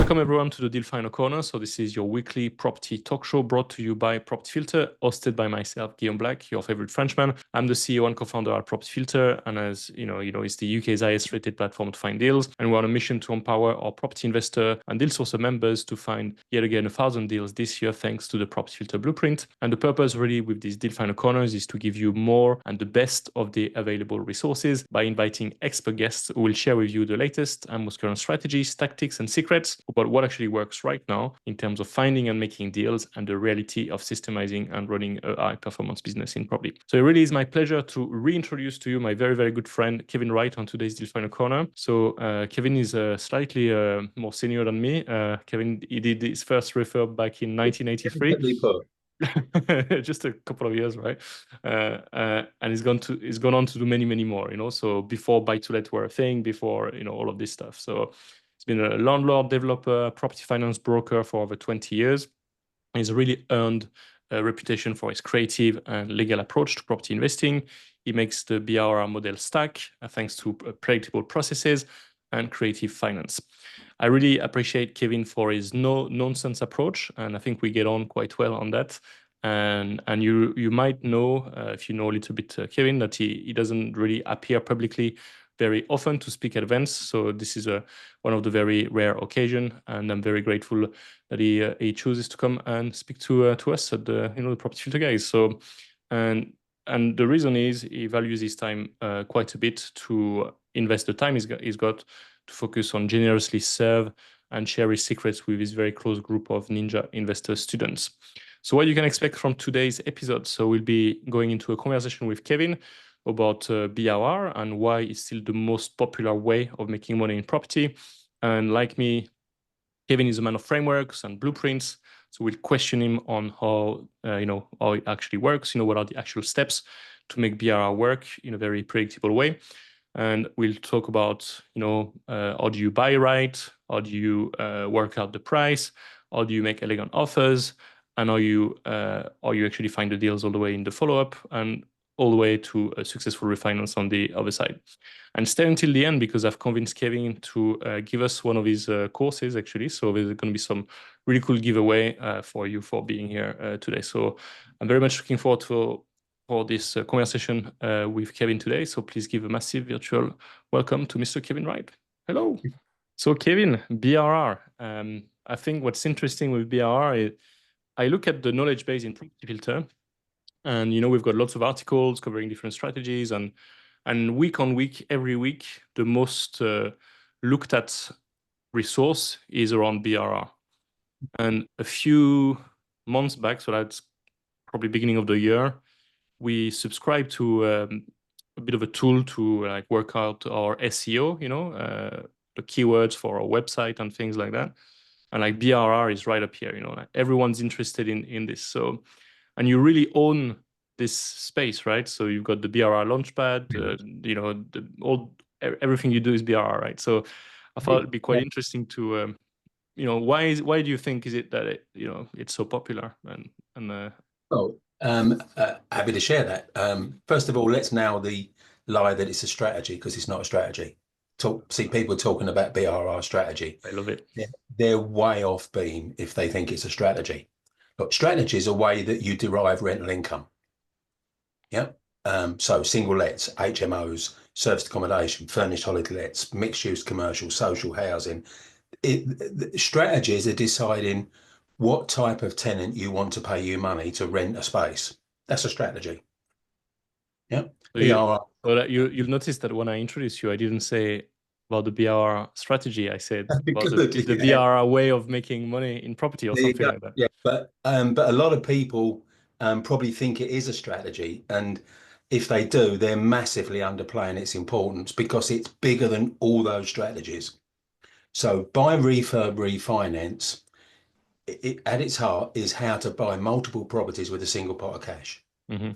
Welcome everyone to the Deal Finder Corner. So this is your weekly property talk show brought to you by Property Filter, hosted by myself, Guillaume Black, your favorite Frenchman. I'm the CEO and co-founder at Property Filter, and as you know, it's the UK's highest rated platform to find deals. And we're on a mission to empower our property investor and deal sourcer members to find yet again 1,000 deals this year, thanks to the Property Filter blueprint. And the purpose really with these Deal Finder Corners is to give you more and the best of the available resources by inviting expert guests who will share with you the latest and most current strategies, tactics, and secrets about what actually works right now in terms of finding and making deals and the reality of systemizing and running a high performance business in property. So it really is my pleasure to reintroduce to you my very, very good friend, Kevin Wright, on today's Deal Finder Corner. So Kevin is slightly more senior than me. Kevin, he did his first refurb back in 1983. Just a couple of years, right? And he's gone on to do many, many more, so before buy-to-let were a thing, before, all of this stuff. So he's been a landlord, developer, property finance broker for over 20 years. He's really earned a reputation for his creative and legal approach to property investing. He makes the BRR model stack thanks to predictable processes and creative finance. I really appreciate Kevin for his no-nonsense approach, and I think we get on quite well on that. And you might know, if you know a little bit Kevin, that he doesn't really appear publicly very often to speak at events. So this is one of the very rare occasions, and I'm very grateful that he chooses to come and speak to us at the the Property Filter guys. So and the reason is he values his time quite a bit to invest the time he's got to focus on generously serve and share his secrets with his very close group of Ninja Investor students. So what you can expect from today's episode. So we'll be going into a conversation with Kevin about BRR and why it's still the most popular way of making money in property. And like me, Kevin is a man of frameworks and blueprints. So we'll question him on how, how it actually works, what are the actual steps to make BRR work in a very predictable way. And we'll talk about, how do you buy right? How do you work out the price? How do you make elegant offers? And how you actually find the deals all the way in the follow-up and all the way to a successful refinance on the other side. And stay until the end because I've convinced Kevin to give us one of his courses, actually. So there's going to be some really cool giveaway for you for being here today. So I'm very much looking forward for this conversation with Kevin today. So please give a massive virtual welcome to Mr. Kevin Wright. Hello. So Kevin, BRR. I think what's interesting with BRR is I look at the knowledge base in Property Filter, and we've got lots of articles covering different strategies, and week on week, every week, the most looked at resource is around BRR. And a few months back, so that's probably beginning of the year, we subscribed to a bit of a tool to work out our SEO, the keywords for our website and things like that. And BRR is right up here, everyone's interested in this. So, and you really own this space, right? So you've got the BRR Launchpad, everything you do is BRR, right? So I thought it'd be quite interesting to, why do you think is it that it's so popular? Happy to share that. First of all, let's nail the lie that it's a strategy, because it's not a strategy. See people talking about BRR strategy. I love it. They're way off beam if they think it's a strategy. But strategy is a way that you derive rental income. Yeah. So single lets, HMOs, serviced accommodation, furnished holiday lets, mixed use commercial, social housing. Strategies are deciding what type of tenant you want to pay you money to rent a space. That's a strategy. Yeah. So you'll notice that when I introduced you, I didn't say about the BRR strategy. I said about the BRR way of making money in property or something like that. Yeah, but a lot of people probably think it is a strategy, and if they do, they're massively underplaying its importance because it's bigger than all those strategies. So buy, refurb, refinance, at its heart is how to buy multiple properties with a single pot of cash. Mm-hmm.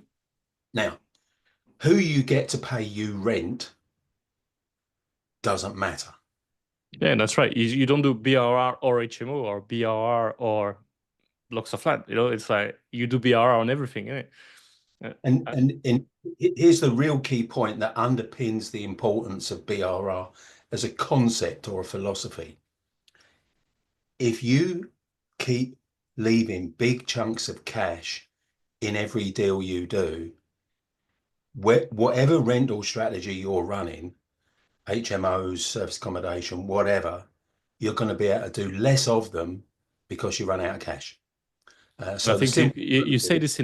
Now, who you get to pay you rent doesn't matter. Yeah, that's right. You don't do BRR or HMO or BRR or blocks of flat. It's like you do BRR on everything, isn't it? And here's the real key point that underpins the importance of BRR as a concept or a philosophy. if you keep leaving big chunks of cash in every deal you do, whatever rental strategy you're running, HMOs, service accommodation, whatever, you're going to be able to do less of them because you run out of cash. I So the think simple you truth say is,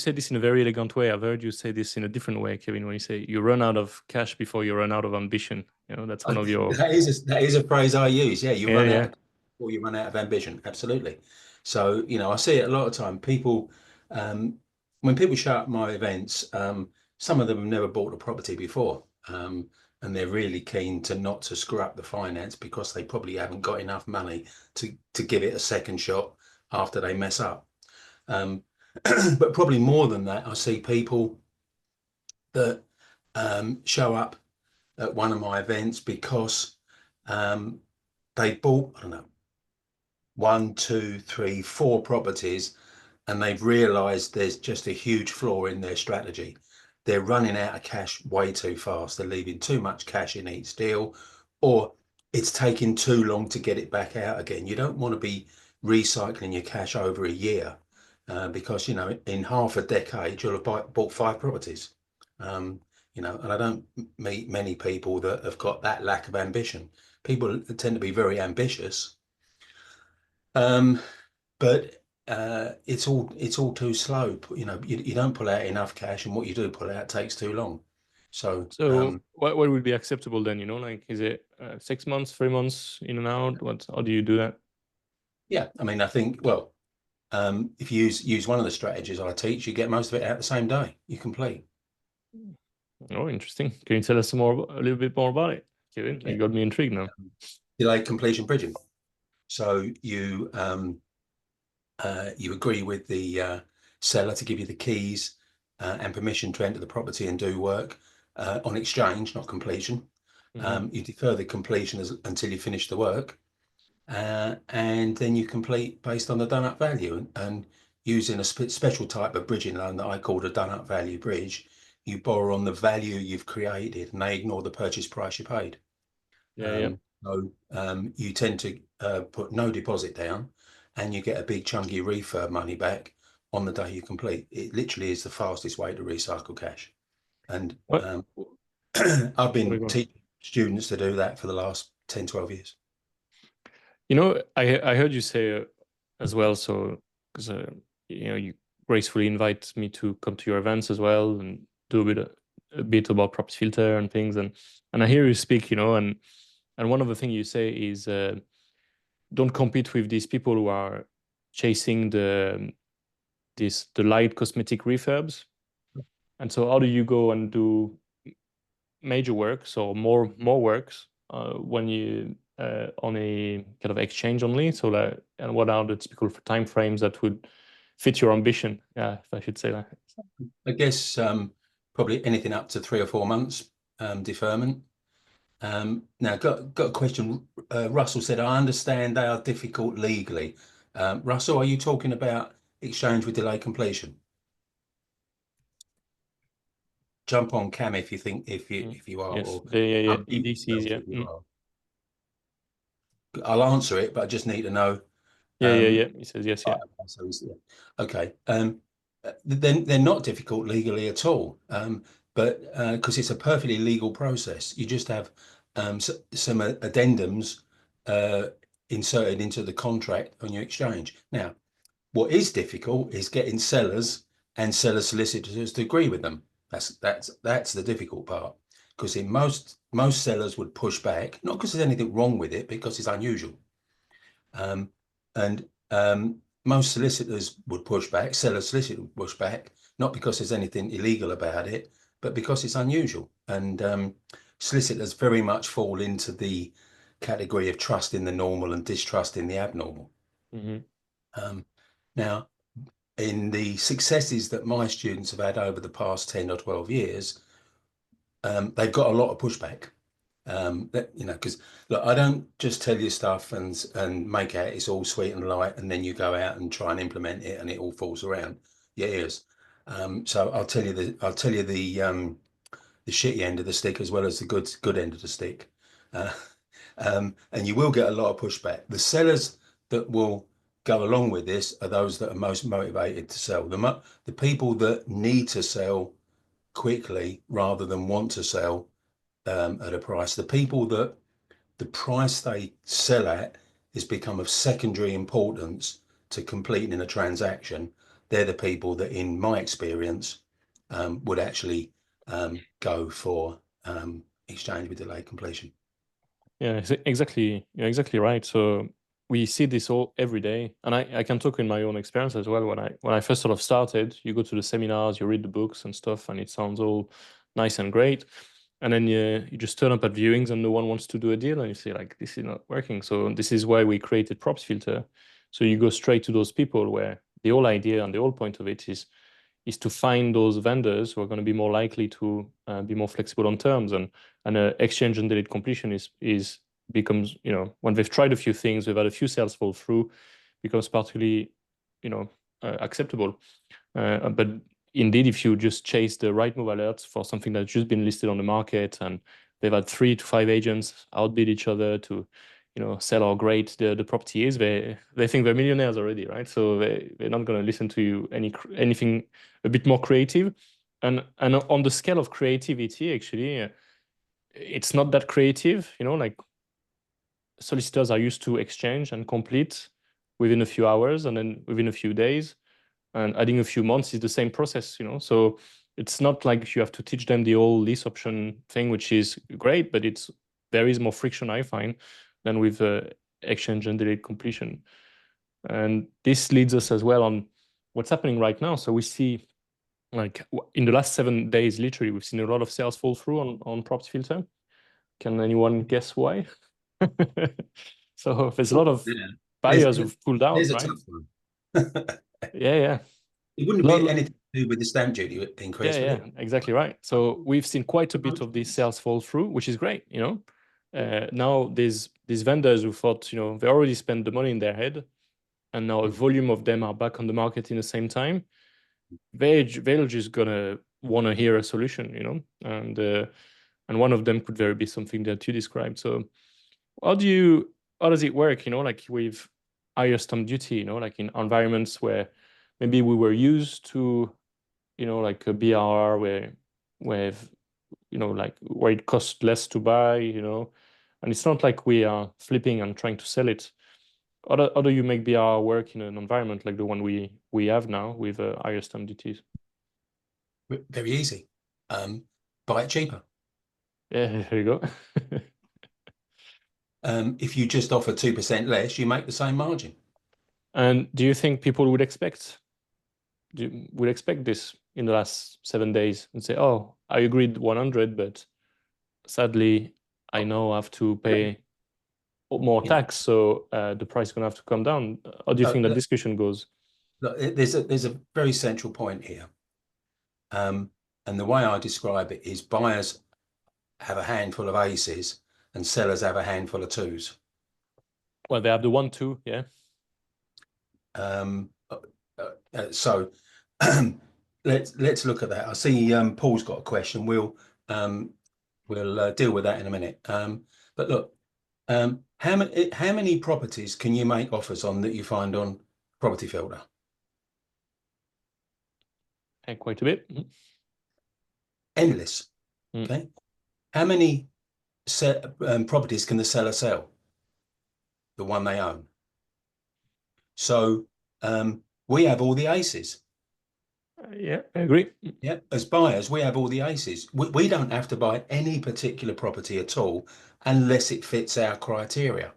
this in a very elegant way. I've heard you say this in a different way, Kevin, when you say you run out of cash before you run out of ambition. You know, that's one of your that is a phrase I use. Yeah, you yeah, run out yeah. of or you run out of ambition. Absolutely. So, I see it a lot of time. People, um, when people show up at my events, some of them have never bought a property before. And they're really keen to not to screw up the finance because they probably haven't got enough money to give it a second shot after they mess up. Um, but probably more than that, I see people that show up at one of my events because um, they bought, I don't know, one, two, three, four properties, and they've realized there's just a huge flaw in their strategy. They're running out of cash way too fast. They're leaving too much cash in each deal, or it's taking too long to get it back out again. You don't want to be recycling your cash over a year because, in half a decade, you'll have bought five properties. And I don't meet many people that have got that lack of ambition. People tend to be very ambitious, um, but it's all too slow. You don't pull out enough cash, and what you do pull out takes too long. So So what would be acceptable then? Like is it 6 months, 3 months in and out? How do you do that? yeah, I mean, I think if you use one of the strategies I teach, you get most of it out the same day. You complete. Oh, interesting. Can you tell us a little bit more about it, Kevin? Yeah, You got me intrigued now. delayed completion bridging. So you agree with the seller to give you the keys and permission to enter the property and do work on exchange, not completion. Hmm. You defer the completion until you finish the work, and then you complete based on the done-up value. And using a special type of bridging loan that I called a done-up value bridge, you borrow on the value you've created, and they ignore the purchase price you paid. Yeah, yeah. You tend to put no deposit down, and you get a big chunky refurb money back on the day you complete. It literally is the fastest way to recycle cash. And What? I've Sorry, been go on. teaching students to do that for the last 10, 12 years. I heard you say as well. So because you gracefully invite me to come to your events as well and do a bit about property filter and things, and I hear you speak. And one of the things you say is don't compete with these people who are chasing the light cosmetic refurbs. And so how do you go and do major works or more works when you on a kind of exchange only? So that, and what are the typical time frames that would fit your ambition? Yeah, if I should say that. I guess probably anything up to 3 or 4 months deferment. Now, got a question. Russell said, I understand they are difficult legally. Russell, are you talking about exchange with delay completion? Jump on Cam if you think Mm. if you are, Yes, or yeah, unmute EDCs, yourself yeah. if you Mm. are. I'll answer it, but I just need to know. Yeah. Um, He says yes, right, yeah. okay, yeah. Okay. They're not difficult legally at all, but because it's a perfectly legal process, you just have some addendums uh, inserted into the contract on your exchange. Now, what is difficult is getting sellers and seller solicitors to agree with them. That's the difficult part, because in most sellers would push back, not because there's anything wrong with it, because it's unusual. And most solicitors would push back, seller solicitor would push back, not because there's anything illegal about it, but because it's unusual. And solicitors very much fall into the category of trust in the normal and distrust in the abnormal. Hmm. Um, Now, in the successes that my students have had over the past 10 or 12 years, they've got a lot of pushback. Because look, I don't just tell you stuff and make out it's all sweet and light, and then you go out and try and implement it, and it all falls around your ears. So I'll tell you the shitty end of the stick as well as the good end of the stick, and you will get a lot of pushback. The sellers that will go along with this are those that are most motivated to sell. The people that need to sell quickly rather than want to sell at a price. The people that the price they sell at has become of secondary importance to completing a transaction. They're the people that, in my experience, would actually go for exchange with delayed completion. Yeah, exactly. You're exactly right. So we see this all every day, and I can talk in my own experience as well. When I first sort of started, you go to the seminars, you read the books and stuff, and it sounds all nice and great. And then you just turn up at viewings, and no one wants to do a deal, and you say like, this is not working. So this is why we created Props Filter. So you go straight to those people where the whole idea and the whole point of it is to find those vendors who are going to be more likely to be more flexible on terms, and exchange and delayed completion is becomes, when they've tried a few things, they've had a few sales fall through, becomes particularly, acceptable. But indeed, if you just chase the right move alerts for something that's just been listed on the market, and they've had 3 to 5 agents outbid each other to, sell how great the property is, they think they're millionaires already, right? So they're not going to listen to you anything a bit more creative. And on the scale of creativity, actually, it's not that creative, like solicitors are used to exchange and complete within a few hours, and then within a few days, and adding a few months is the same process, so it's not like you have to teach them the whole lease option thing, which is great, but there is more friction, I find, than with exchange and delayed completion. And this leads us as well on what's happening right now. So we see, like, in the last 7 days, literally, we've seen a lot of sales fall through on Props Filter. Can anyone guess why? So there's a lot of Yeah. There's, buyers who've pulled there's out, a right? tough one. Yeah, yeah. It wouldn't be anything to do with the stamp duty Yeah, increase, would yeah, it? exactly right. So we've seen quite a bit of these sales fall through, which is great, Now these vendors who thought, they already spent the money in their head, and now a Mhm. volume of them are back on the market in the same time. They're just gonna want to hear a solution, and one of them could very be something that you described. So how do you how does it work, like with higher stamp duty, like in environments where maybe we were used to, like a BRR where like where it costs less to buy, and it's not like we are flipping and trying to sell it. How do you make BRR work in an environment like the one we have now with higher stamp duties? Very easy. Buy it cheaper. Yeah, there you go. If you just offer 2% less, you make the same margin. And do you think people would expect this in the last 7 days and say, "Oh, I agreed 100, but sadly, I now have to pay more You know, tax, so the price is gonna have to come down." How do you think that look, discussion goes? look, there's a very central point here. And the way I describe it is buyers have a handful of aces and sellers have a handful of twos. Well, they have the 1, 2, yeah. Um, so let's look at that. I see Paul's got a question. We'll deal with that in a minute. But look, how many properties can you make offers on that you find on Property Filter? And quite a bit. Endless. Mm. Okay. How many properties can the seller sell? The one they own. So we have all the aces. Yeah, I agree. Yeah, as buyers, we have all the aces. We don't have to buy any particular property at all unless it fits our criteria.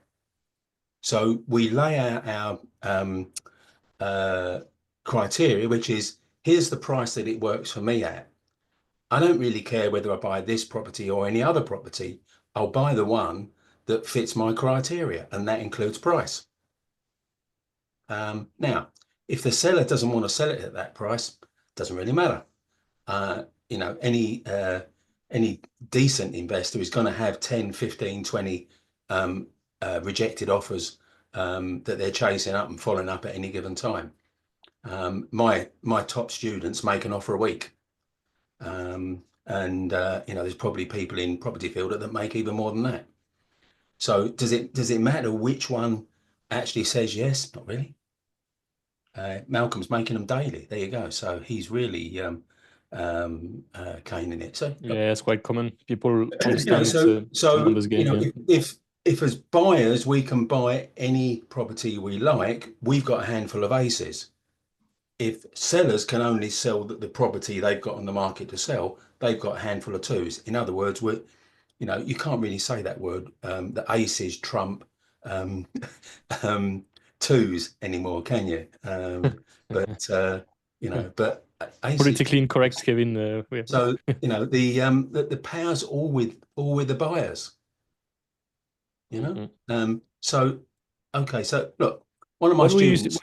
So we lay out our criteria, which is here's the price that it works for me at. I don't really care whether I buy this property or any other property. I'll buy the one that fits my criteria, and that includes price. Now, if the seller doesn't want to sell it at that price, doesn't really matter. Any decent investor is going to have 10, 15, 20 rejected offers that they're chasing up and following up at any given time. My top students make an offer a week. And there's probably people in Property Fielder that make even more than that. So does it matter which one actually says yes, not really. Malcolm's making them daily. There you go. So he's really caning it. So Yeah, it's quite common. People you know, understand it's a numbers you game. know, Yeah. if as buyers we can buy any property we like, we've got a handful of aces. If sellers can only sell the property they've got on the market to sell, they've got a handful of twos. In other words, we're, you know, you can't really say that word. The aces trump um, um, twos anymore, can you? But you know, but aces. Politically incorrect, Kevin. So you know the power's all with the buyers. You know. Mhm. So okay. So look, one of my What would you students.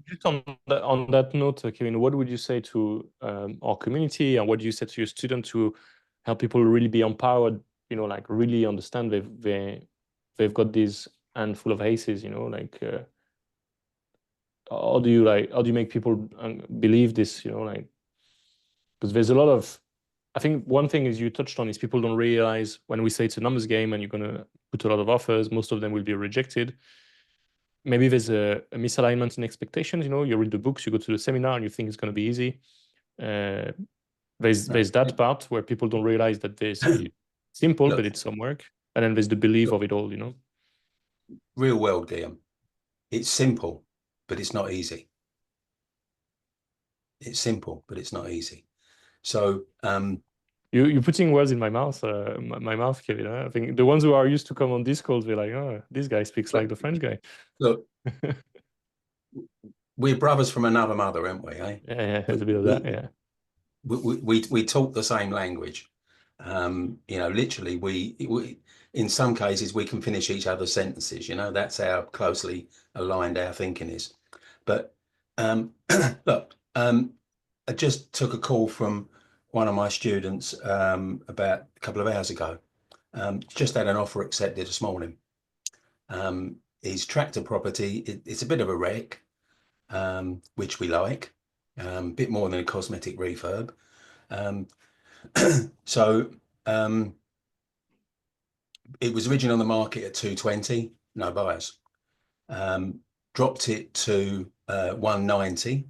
just on that note, Kevin? What would you say to our community, and what do you say to your students to help people really be empowered? You know, like really understand they've got this handful of aces. You know, like how do you make people believe this? You know, like because there's a lot of I think one thing is you touched on is people don't realize when we say it's a numbers game and you're gonna put a lot of offers, most of them will be rejected. Maybe there's a misalignment in expectations. You know, you read the books, you go to the seminar, and you think it's gonna be easy. Uh, there's that part where people don't realize that there's simple, but Look, it's some work, and then there's the belief look, of it all. You know, real world, Guillaume. It's simple, but it's not easy. It's simple, but it's not easy. So you're putting words in my mouth, my mouth, Kevin. Huh? I think the ones who are used to come on Discord, they're like, oh, this guy speaks like look, the French guy. look, we're brothers from another mother, aren't we? Eh? Yeah, yeah, there's We a bit of that. we Yeah. we talk the same language. You know, literally, we in some cases we can finish each other's sentences. You know, that's how closely aligned our thinking is. But look, I just took a call from one of my students about a couple of hours ago. Just had an offer accepted this morning. His tractor property, it's a bit of a wreck, which we like, a bit more than a cosmetic refurb. Um, so it was originally on the market at 220, no buyers. Dropped it to 190.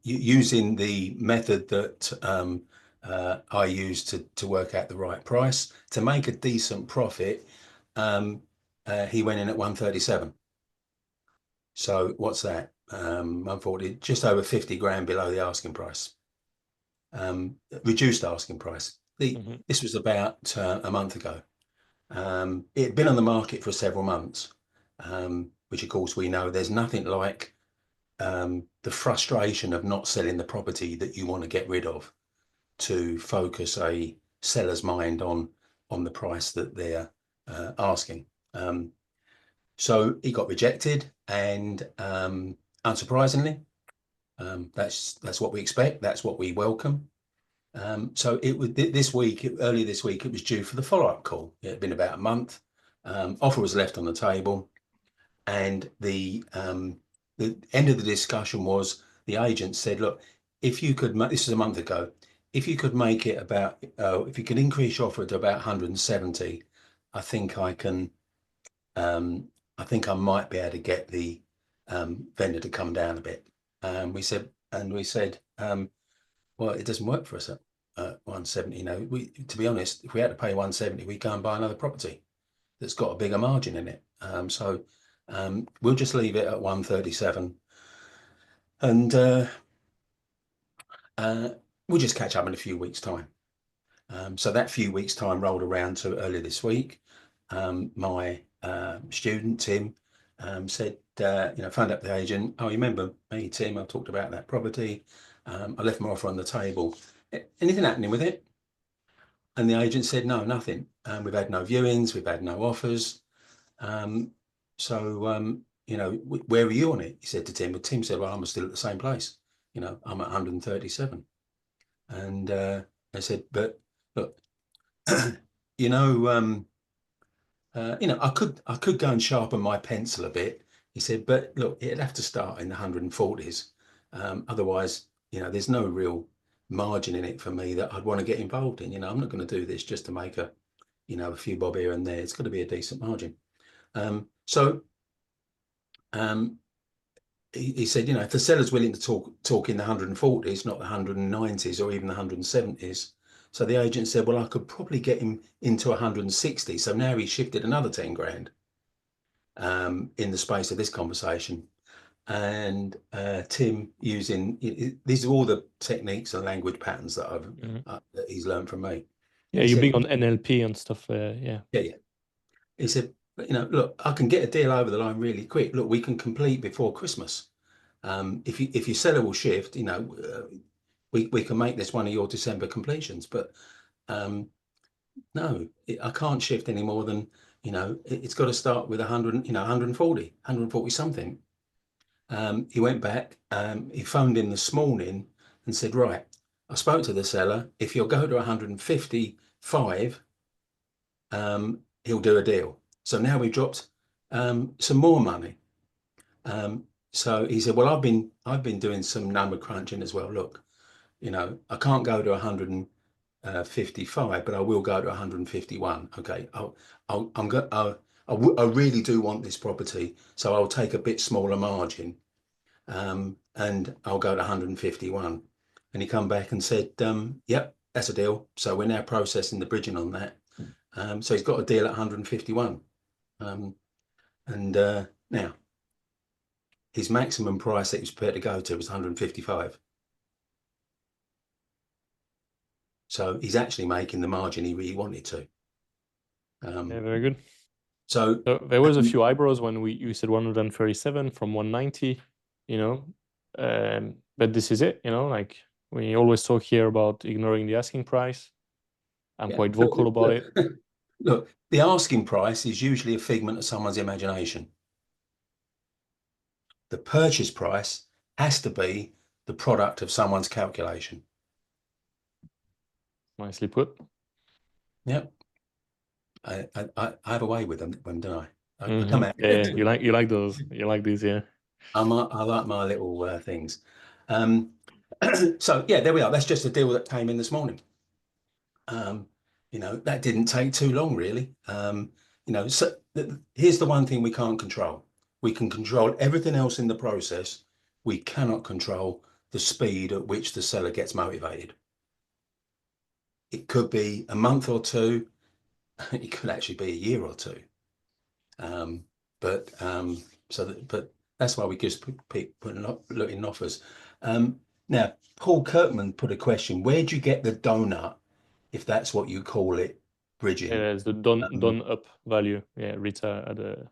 Using the method that I use to work out the right price to make a decent profit, he went in at 137. So what's that? 140, just over 50 grand below the asking price. Reduced asking price. Mhm. This was about a month ago. It had been on the market for several months, which of course we know there's nothing like the frustration of not selling the property that you want to get rid of to focus a seller's mind on the price that they're asking. So he got rejected, and unsurprisingly, that's what we expect. That's what we welcome. So it was this week, earlier this week, it was due for the follow-up call. It had been about a month. Offer was left on the table, and the end of the discussion was the agent said, "Look, if you could, this is a month ago, if you could make it about, if you could increase your offer to about 170, I think I can, I think I might be able to get the vendor to come down a bit." We said, well, it doesn't work for us at 170. You know, to be honest, if we had to pay 170, we go and buy another property that's got a bigger margin in it. So we'll just leave it at 137, and we'll just catch up in a few weeks' time. So that few weeks' time rolled around to earlier this week. My student Tim said, you know, phoned up the agent. Oh, you remember me, Tim? I talked about that property. I left my offer on the table. Anything happening with it? And the agent said, no, nothing. We've had no viewings. We've had no offers. So, you know, where are you on it? He said to Tim. But Tim said, well, I'm still at the same place. You know, I'm at 137. And I said, but look, you know, I could go and sharpen my pencil a bit. He said, but look, it'd have to start in the 140s. Otherwise, you know, there's no real margin in it for me that I'd want to get involved in. You know, I'm not going to do this just to make a, you know, a few bob here and there. It's got to be a decent margin. So Um, he said, you know, if the seller's willing to talk in the 140s, not the 190s or even the 170s. So the agent said, well, I could probably get him into 160. So now he shifted another 10 grand in the space of this conversation. And Tim using, these are all the techniques and language patterns that that he's learned from me. Yeah, He you're big said, on NLP and stuff. Yeah. yeah. He said, you know, look, I can get a deal over the line really quick. Look, we can complete before Christmas. If your seller will shift, you know, we can make this one of your December completions. But no, I can't shift any more than, you know, it's got to start with 100, you know, 140 something. He went back, he phoned in this morning and said, right, I spoke to the seller. If you'll go to 155, he'll do a deal. So now we've dropped some more money. So he said, well, I've been doing some number crunching as well. Look, you know, I can't go to 155, but I will go to 151. Okay, I'm going. I really do want this property, so I'll take a bit smaller margin, and I'll go to 151. And he come back and said, "Yep, that's a deal." So we're now processing the bridging on that. So he's got a deal at 151, and now his maximum price that he was prepared to go to was 155. So he's actually making the margin he really wanted to. Yeah, very good. So So there was a few eyebrows when you said 137 from 190, you know, but this is it, you know, like we always talk here about ignoring the asking price. I'm yeah, quite vocal about it. look, the asking price is usually a figment of someone's imagination. The purchase price has to be the product of someone's calculation. Nicely put. Yep. I have a way with them, don't I? I come out. Yeah, you like those. You like these, yeah. I like my little things. Um, so yeah, there we are. That's just a deal that came in this morning. You know, that didn't take too long, really. You know, so here's the one thing we can't control. We can control everything else in the process. We cannot control the speed at which the seller gets motivated. It could be a month or two. It could actually be a year or two. Um, but but that's why we just looking offers. Now, Paul Kirkman put a question: where do you get the donut, if that's what you call it, bridging? Yeah, it's the Um, done up value. Yeah, Rita at the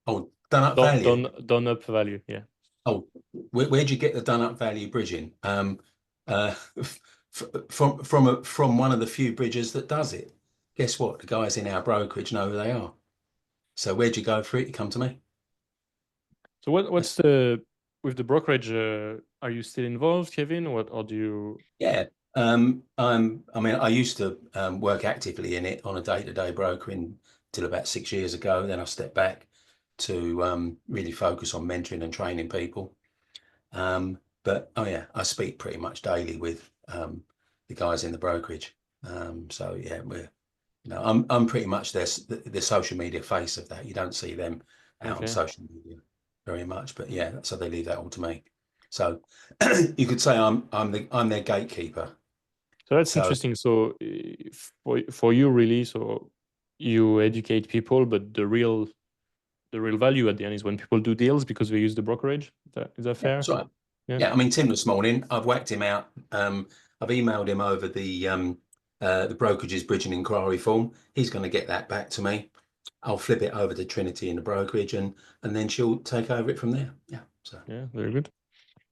oh, donut value. done up value. Yeah. Oh, where do you get the donut value bridging? Uh, from one of the few bridges that does it. Guess what? The guys in our brokerage know who they are. So where'd you go for it? You come to me. So what's the with the brokerage? Are you still involved, Kevin? Or do you? Yeah. I mean, I used to work actively in it on a day-to-day brokering till about 6 years ago. Then I stepped back to really focus on mentoring and training people. But oh yeah, I speak pretty much daily with the guys in the brokerage. So yeah, I'm pretty much the social media face of that. You don't see them out on Okay. social media very much, but yeah, so they leave that all to me. So you could say I'm their gatekeeper. So that's So interesting. So for you really, so you educate people, but the real value at the end is when people do deals because they use the brokerage. Is that yeah, fair? that's right. Yeah. Yeah, I mean Tim this morning, I've whacked him out. I've emailed him over the brokerage's bridging inquiry form. He's going to get that back to me. I'll flip it over to Trinity in the brokerage, and then she'll take over it from there. Yeah. So Yeah, very good.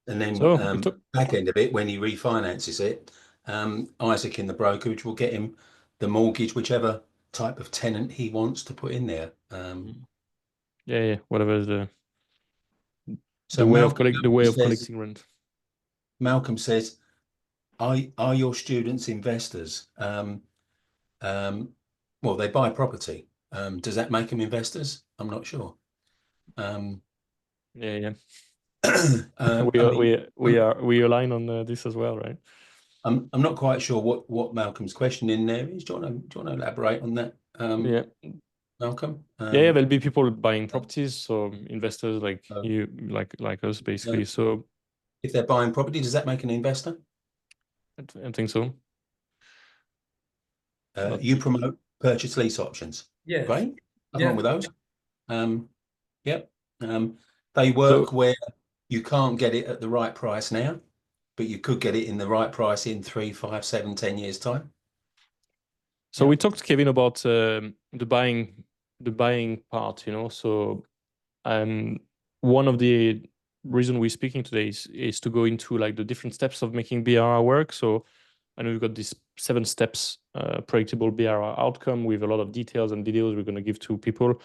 and then So we took back end of it, when he refinances it, Isaac in the brokerage will get him the mortgage, whichever type of tenant he wants to put in there. yeah, whatever So the way of says, collecting rent. Malcolm says, are your students investors? Um, well, they buy property. Does that make them investors? I'm not sure. Um, Yeah. I mean, We align on this as well, right? I'm not quite sure what Malcolm's question in there is. Do you want to elaborate on that? Yeah. Malcolm? Yeah, there'll be people buying properties, so investors like Uh, you, like us, basically. So if they're buying property, does that make an investor? I think so. Not You promote purchase lease options. Yes. Great. Nothing wrong Yeah. with those. Yep. They work so. where you can't get it at the right price now, but you could get it in the right price in 3, 5, 7, 10 years' time. So we talked to Kevin about the buying part, you know. So one of the reason we're speaking today is to go into like the different steps of making BRR work. So I know we've got these 7 steps, predictable BRR outcome with a lot of details and videos we're going to give to people,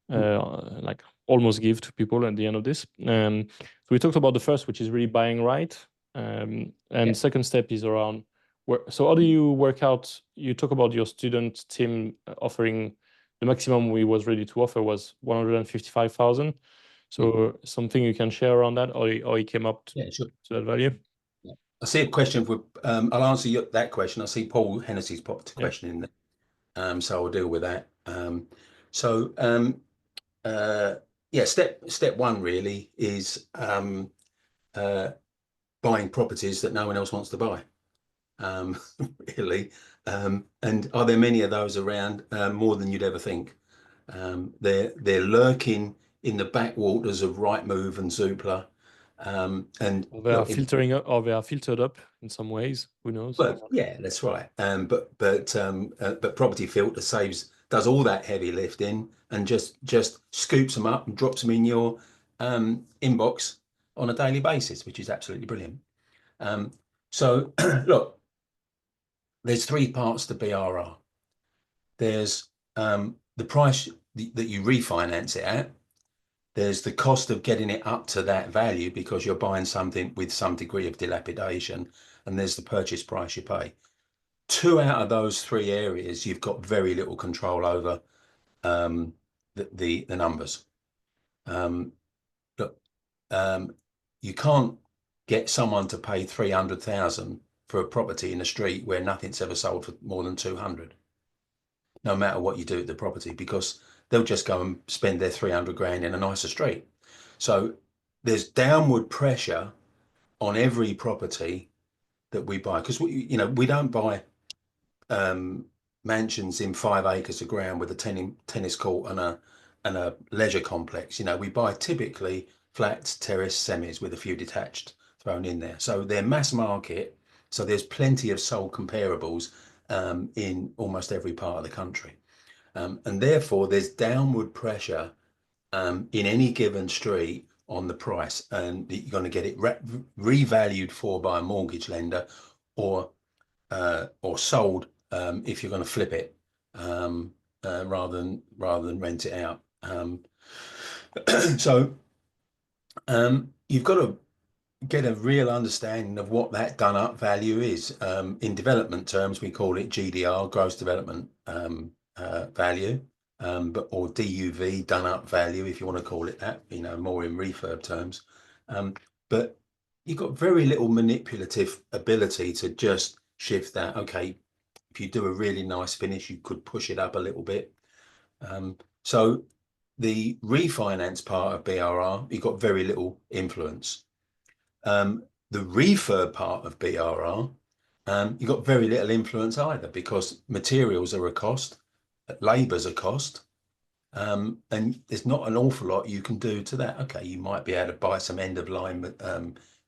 like almost give to people at the end of this. So we talked about the first, which is really buying right. And second step is around so how do you work out? You talk about your student team offering the maximum we was ready to offer was 155,000. So something you can share around that, or he came up Yeah, sure. to that value? I see a question for, I'll answer that question. I see Paul Hennessy's popped a question in there. So I'll deal with that. Yeah, step one really is buying properties that no one else wants to buy. Really. And are there many of those around? More than you'd ever think. They're lurking in the backwaters of Rightmove and Zoopla. And Or they are look, filtering up, or they are filtered up in some ways. Who knows? well, yeah, that's right. But property filter does all that heavy lifting and just scoops them up and drops them in your inbox on a daily basis, which is absolutely brilliant. So look, there's 3 parts to BRR. There's the price that you refinance it at. There's the cost of getting it up to that value because you're buying something with some degree of dilapidation, and there's the purchase price you pay. 2 out of those 3 areas, you've got very little control over the numbers. Look, you can't get someone to pay 300,000 for a property in a street where nothing's ever sold for more than 200, no matter what you do at the property, because they'll just go and spend their 300 grand in a nicer street. So there's downward pressure on every property that we buy, because we don't buy mansions in 5 acres of ground with a tennis court and a leisure complex. We buy typically flats, terrace, semis with a few detached thrown in there. So they're mass market. So there's plenty of sold comparables in almost every part of the country. And therefore there's downward pressure in any given street on the price, and you're going to get it revalued for by a mortgage lender or sold if you're going to flip it rather than rent it out. So you've got to get a real understanding of what that done up value is. In development terms, we call it GDR, gross development value, or DUV, done up value, if you want to call it that, more in refurb terms. But you've got very little manipulative ability to just shift that. Okay, if you do a really nice finish, you could push it up a little bit. So the refinance part of BRR, you've got very little influence. The refurb part of BRR, you've got very little influence either, because materials are a cost, labour's a cost, and there's not an awful lot you can do to that. Okay, you might be able to buy some end of line,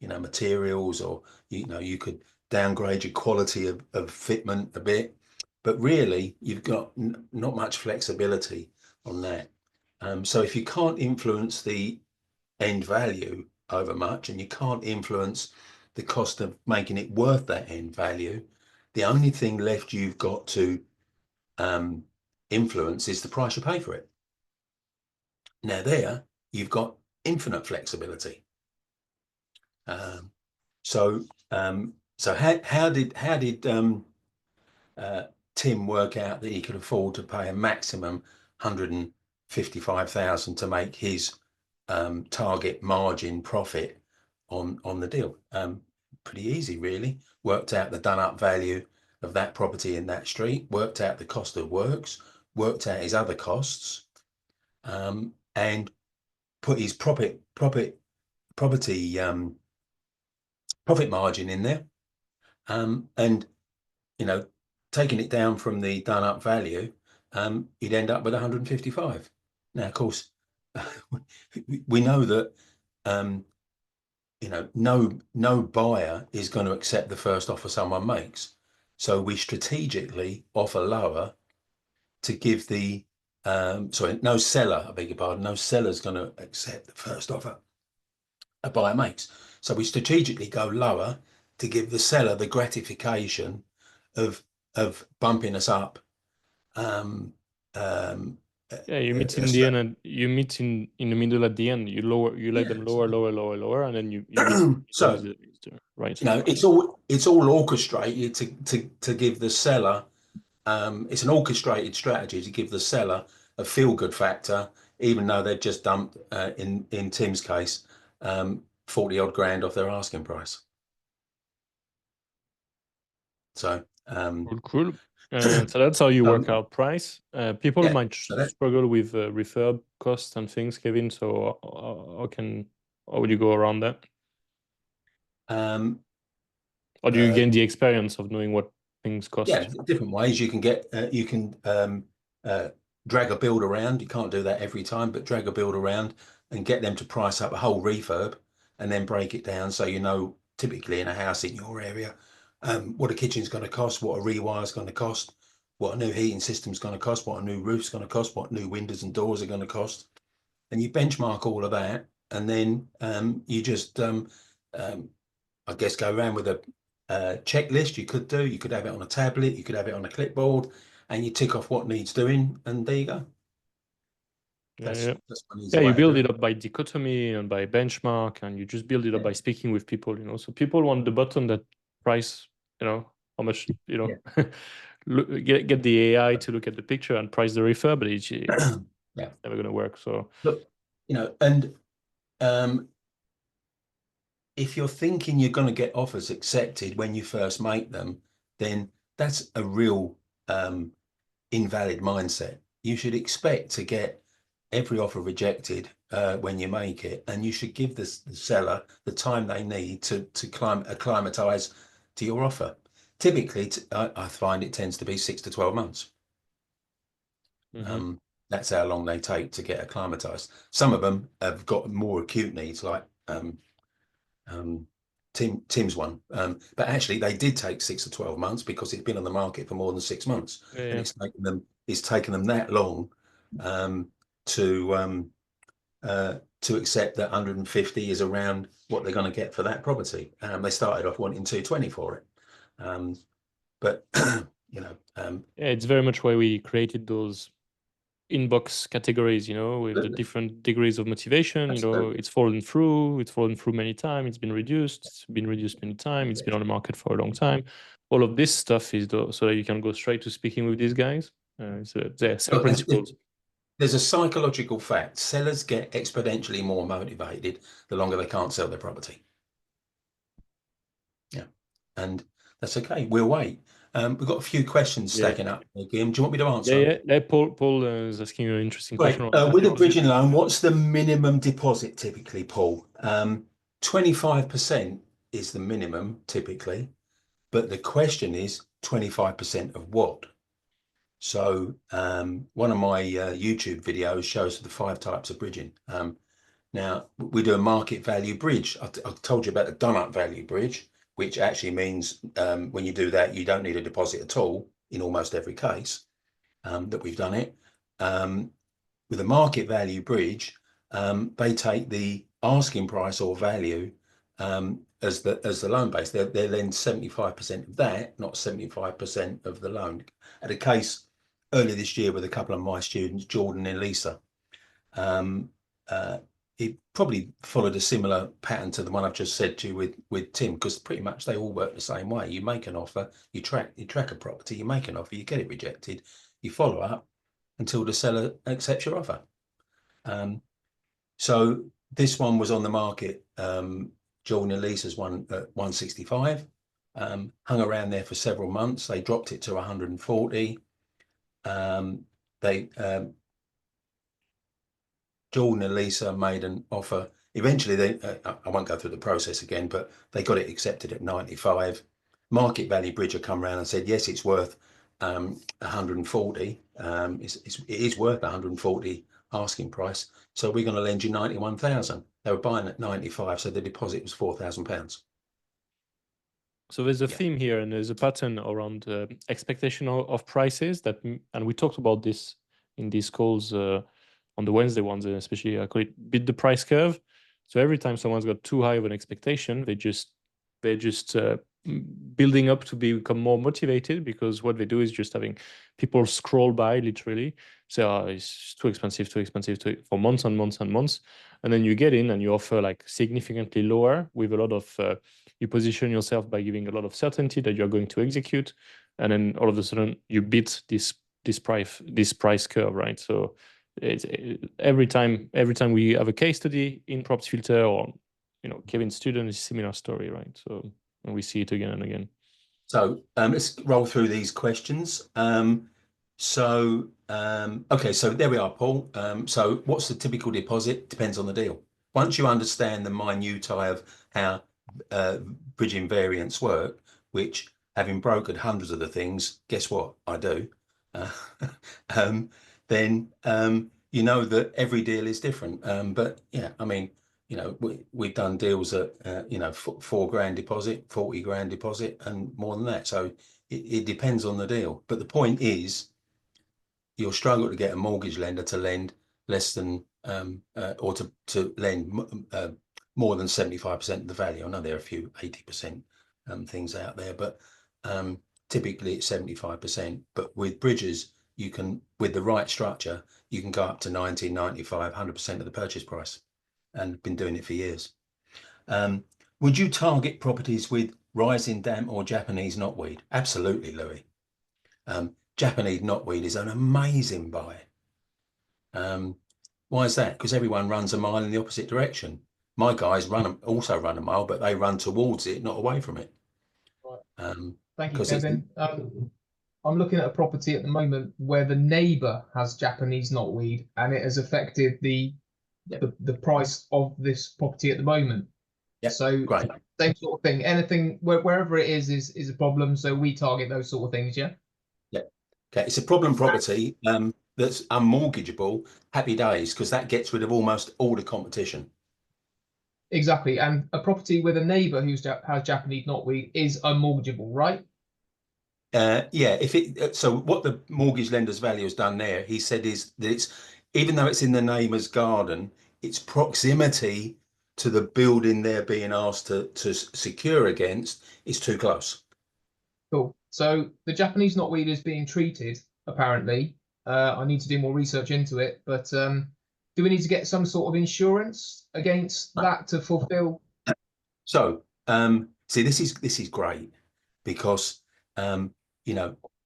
materials, or you could downgrade your quality of fitment a bit, but really you've got not much flexibility on that. So if you can't influence the end value over much, and you can't influence the cost of making it worth that end value, the only thing left you've got to influence is the price you pay for it. Now there, you've got infinite flexibility. So how did Tim work out that he could afford to pay a maximum 155,000 to make his target margin profit on the deal? Pretty easy, really. Worked out the done up value of that property in that street, worked out the cost of works, worked out his other costs, and put his property profit margin in there, and taking it down from the done up value, you'd end up with 155. Now, of course, we know that no buyer is going to accept the first offer someone makes, so we strategically offer lower to give the no seller, I beg your pardon, no seller's going to accept the first offer a buyer makes. So we strategically go lower to give the seller the gratification of bumping us up. Yeah, you meet in the end, and you meet in the middle at the end. You let them lower, lower, lower, lower, and then you meet in the middle So is the right. it's all orchestrated to give the seller. It's an orchestrated strategy to give the seller a feel good factor, even though they've just dumped in Tim's case 40 odd grand off their asking price. So Cool. So that's how you work out price. People yeah, might so that struggle with refurb costs and things, Kevin. So how would you go around that? Or do you gain the experience of knowing what things yeah, cost? different ways you can get you can drag a build around. You can't do that every time, but drag a build around and get them to price up a whole refurb and then break it down so you know typically in a house in your area what a kitchen's going to cost, what a rewire is going to cost, what a new heating system's going to cost, what a new roof's going to cost, what new windows and doors are going to cost, and you benchmark all of that, and then you just I guess go around with a checklist. You could have it on a tablet, you could have it on a clipboard, and you tick off what needs doing, and there you go. Yeah. That's one easy Yeah, you way to do build it. it up by dichotomy and by benchmark, and you just build it up by speaking with people, So people want the button that price, how much, Yeah. get the AI to look at the picture and price the refurb, but it's Yeah. never going to work. So Look, and if you're thinking you're going to get offers accepted when you first make them, then that's a real invalid mindset. You should expect to get every offer rejected when you make it, and you should give the seller the time they need to acclimatize to your offer. Typically, I find it tends to be 6 to 12 months. That's how long they take to get acclimatized. Some of them have got more acute needs, like Tim's one, but actually they did take 6 to 12 months because it's been on the market for more than 6 months, and yeah. it's taken them that long to accept that 150 is around what they're going to get for that property. They started off wanting 220 for it, but Yeah, it's very much why we created those inbox categories, with the different degrees of motivation. absolutely. It's fallen through many times, it's been reduced many times, it's been on the market for a long time. All of this stuff is so that you can go straight to speaking with these guys. So the same Look, principles. there's a psychological fact. Sellers get exponentially more motivated the longer they can't sell their property. Yeah, and that's okay. We'll wait. We've got a few questions Yeah, stacking up, Kim. Do you want me to answer yeah, them? yeah. Paul is asking an interesting Right. question around With a deposit. bridging loan, what's the minimum deposit typically, Paul? 25% is the minimum typically, but the question is 25% of what? So one of my YouTube videos shows the 5 types of bridging. Now, we do a market value bridge. I told you about the done-up value bridge, which actually means when you do that, you don't need a deposit at all in almost every case that we've done it. With a market value bridge, they take the asking price or value as the loan base. They're then 75% of that, not 75% of the loan. I had a case earlier this year with a couple of my students, Jordan and Lisa. It probably followed a similar pattern to the one I've just said to you with Tim, because pretty much they all work the same way. You make an offer, you track a property, you make an offer, you get it rejected, you follow up until the seller accepts your offer. So this one was on the market, Jordan and Lisa's one at 165, hung around there for several months. They dropped it to 140. they Jordan and Lisa made an offer. Eventually, I won't go through the process again, but they got it accepted at 95. Market Value Bridger come around and said, yes, it's worth 140. It is worth 140 asking price. So we're going to lend you 91,000. They were buying at 95, so the deposit was £4,000. So there's a theme here, and there's a pattern around expectation of prices that, and we talked about this in these calls on the Wednesday ones, especially I call it beat the price curve. So every time someone's got too high of an expectation, they're just building up to become more motivated, because what they do is just having people scroll by literally say, oh, it's too expensive, for months and months and months. And then you get in and you offer like significantly lower with a lot of you position yourself by giving a lot of certainty that you're going to execute, and then all of a sudden you beat this price curve, right? So it's every time we have a case study in Property Filter, or Kevin's student, is a similar story, right? So and we see it again and again. So let's roll through these questions. Okay, so there we are, Paul. So what's the typical deposit? Depends on the deal. Once you understand the minutiae of how bridging variants work, which, having brokered hundreds of the things, guess what? I do. Then you know that every deal is different. But yeah, I mean, we've done deals at £4,000 deposit, 40 grand deposit, and more than that. So it depends on the deal. But the point is, you'll struggle to get a mortgage lender to lend less than or to lend more than 75% of the value. I know there are a few 80% things out there, but typically it's 75%. But with bridges, you can, with the right structure, you can go up to 90, 95, 100% of the purchase price, and been doing it for years. Would you target properties with rising damp or Japanese knotweed? Absolutely, Louis. Japanese knotweed is an amazing buy. Why is that? Because everyone runs a mile in the opposite direction. My guys also run a mile, but they run towards it, not away from it. Right. Thank you, Kevin. I'm looking at a property at the moment where the neighbour has Japanese knotweed, and it has affected the price of this property at the moment. Yeah, so great. Same sort of thing. Anything wherever it is a problem. So we target those sort of things. Yeah. Yeah. Okay. It's a problem property that's unmortgageable. Happy days, because that gets rid of almost all the competition. Exactly. And a property with a neighbour who has Japanese knotweed is unmortgageable, right? Yeah. So what the mortgage lender's value has done there, he said, is that it's, even though it's in the neighbour's garden, its proximity to the building they're being asked to secure against is too close. Cool. So the Japanese knotweed is being treated, apparently. I need to do more research into it, but do we need to get some sort of insurance against that to fulfill? So see, this is great, because a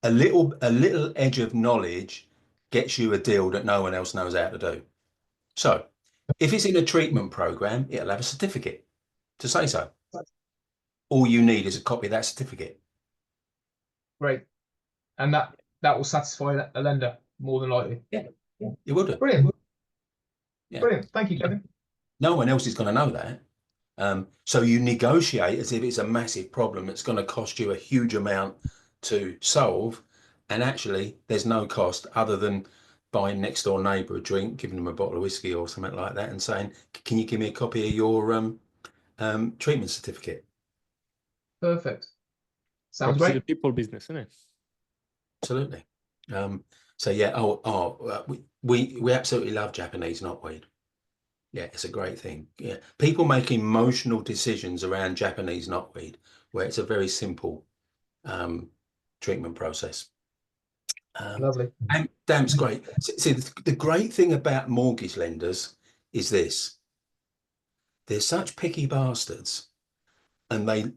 little edge of knowledge gets you a deal that no one else knows how to do. So if it's in a treatment program, it'll have a certificate to say so. All you need is a copy of that certificate. Great. And that will satisfy a lender more than likely. Yeah, it will do. Brilliant. Yeah. Brilliant. Thank you, Kevin. No one else is going to know that. So you negotiate as if it's a massive problem that's going to cost you a huge amount to solve, and actually there's no cost other than buying next door neighbour a drink, giving them a bottle of whiskey or something like that, and saying, can you give me a copy of your treatment certificate? Perfect. Sounds Property great. the people business, isn't it? Absolutely. So yeah, we absolutely love Japanese knotweed. Yeah, it's a great thing. Yeah, people make emotional decisions around Japanese knotweed, where it's a very simple treatment process. Lovely. And damp's great. See, the great thing about mortgage lenders is this: they're such picky bastards, and they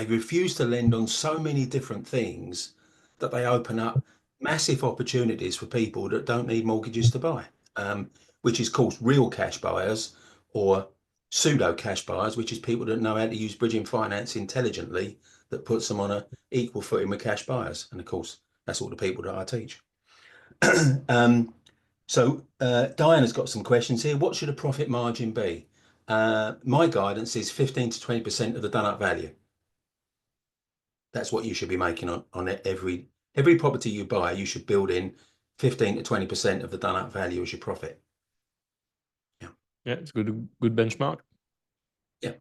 refuse to lend on so many different things that they open up massive opportunities for people that don't need mortgages to buy, which is called real cash buyers, or pseudo cash buyers, which is people that know how to use bridging finance intelligently, that puts them on an equal footing with cash buyers. And of course, that's all the people that I teach. So Diana's got some questions here. What should a profit margin be? My guidance is 15 to 20% of the done up value. That's what you should be making on every property you buy. You should build in 15 to 20% of the done up value as your profit. Yeah, it's good benchmark. Yeah.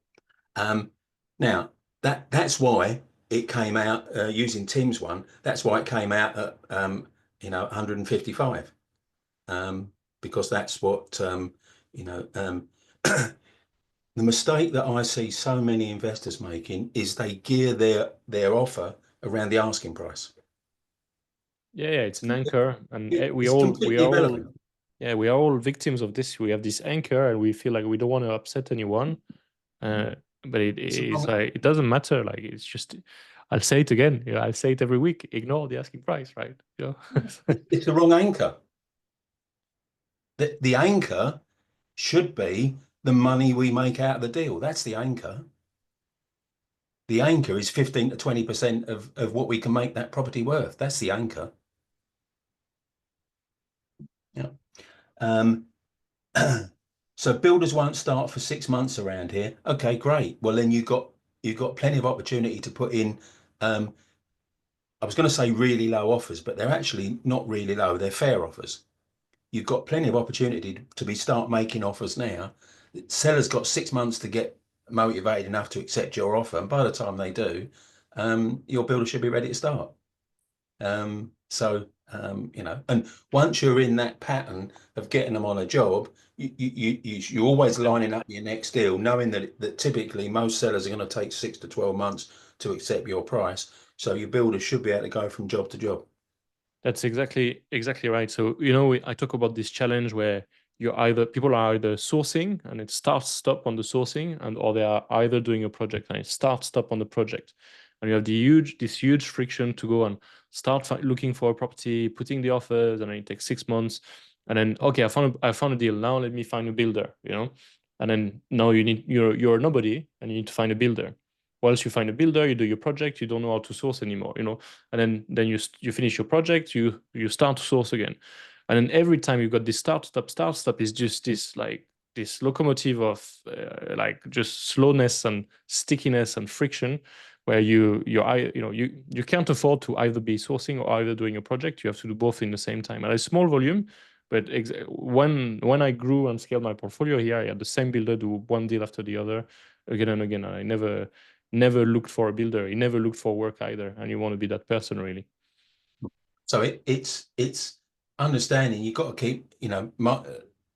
Now that's why it came out using Tim's one. That's why it came out at 155, because that's what the mistake that I see so many investors making is they gear their offer around the asking price. Yeah, it's an anchor, and we completely are all irrelevant. yeah, we are all victims of this. We have this anchor, and we feel like we don't want to upset anyone. But it is like, it doesn't matter. Like, it's just, I'll say it again. I'll say it every week. Ignore the asking price, right? It's the wrong anchor. The anchor should be the money we make out of the deal. That's the anchor. The anchor is 15 to 20% of what we can make that property worth. That's the anchor. Yeah. So builders won't start for 6 months around here. Okay, great. Well, then you've got plenty of opportunity to put in. I was going to say really low offers, but they're actually not really low. They're fair offers. You've got plenty of opportunity to start making offers now. Sellers got 6 months to get motivated enough to accept your offer, and by the time they do, your builder should be ready to start. And once you're in that pattern of getting them on a job, you're always lining up your next deal, knowing that typically most sellers are going to take 6 to 12 months to accept your price. So your builder should be able to go from job to job. That's exactly right. So, I talk about this challenge where people are either sourcing and it starts stop on the sourcing, or they are either doing a project and it starts stop on the project. And you have this huge friction to go and start looking for a property, putting the offers, and then it takes 6 months. And then, okay, I found a deal. Now let me find a builder, And then now you're nobody and you need to find a builder. Once you find a builder, you do your project, you don't know how to source anymore, and then you finish your project, you start to source again. And then every time you've got this start stop is just this locomotive of just slowness and stickiness and friction, where you can't afford to either be sourcing or either doing a project. You have to do both in the same time at a small volume. But when I grew and scaled my portfolio here, I had the same builder do one deal after the other again and again. I never looked for a builder. He never looked for work either. And you want to be that person, really. So it's understanding you've got to keep,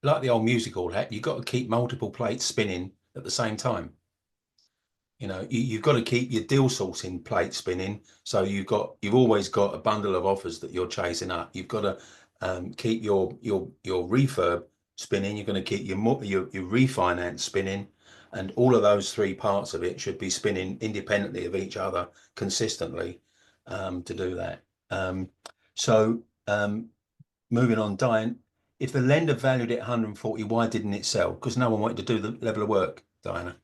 like the old musical hat, you've got to keep multiple plates spinning at the same time. You've got to keep your deal sourcing plate spinning. So you've always got a bundle of offers that you're chasing up. You've got to keep your refurb spinning. You're going to keep your refinance spinning. And all of those three parts of it should be spinning independently of each other consistently to do that. Moving on, Diane, if the lender valued it 140, why didn't it sell? Because no one wanted to do the level of work, Diana.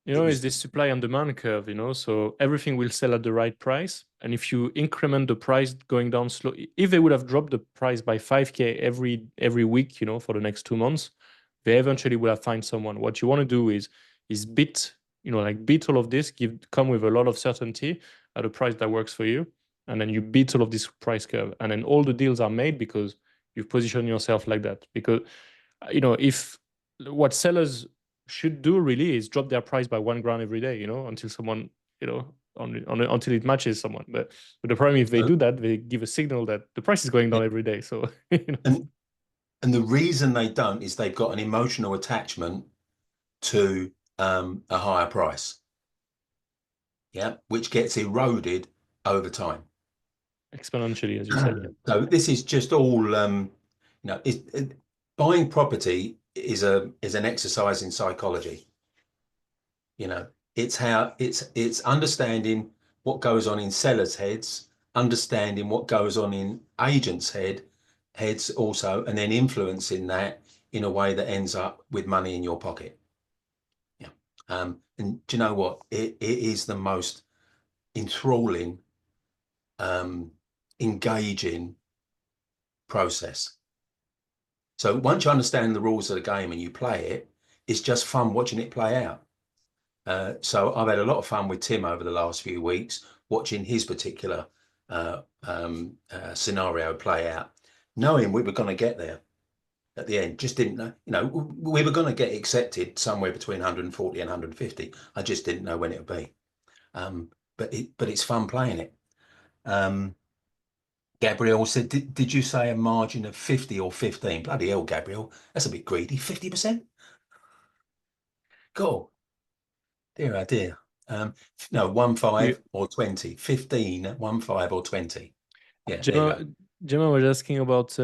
It's this supply and demand curve, so everything will sell at the right price. And if you increment the price going down slow, if they would have dropped the price by 5K every week, for the next 2 months, they eventually will have find someone. What you want to do is beat all of this, come with a lot of certainty at a price that works for you. And then you beat all of this price curve. And then all the deals are made because you've positioned yourself like that. Because, if what sellers should do really is drop their price by $1 every day, until someone, until it matches someone. But the problem, if they do that, they give a signal that the price is going down every day. So, and the reason they don't is they've got an emotional attachment to a higher price. Yeah, which gets eroded over time. Exponentially, as you said. So this is just all, buying property is an exercise in psychology. It's understanding what goes on in sellers' heads, understanding what goes on in agents' heads also, and then influencing that in a way that ends up with money in your pocket. Yeah. And do you know what? It is the most enthralling, engaging, process. So once you understand the rules of the game and you play it, it's just fun watching it play out. So I've had a lot of fun with Tim over the last few weeks, watching his particular scenario play out, knowing we were going to get there at the end. Just didn't know, we were going to get accepted somewhere between 140 and 150. I just didn't know when it would be. But it's fun playing it. Gabriel said, did you say a margin of 50 or 15? Bloody hell, Gabriel, that's a bit greedy. 50%? Cool. Dear, oh dear. No, 15 or 20. 15, 15 or 20. Yeah, Gemma was asking about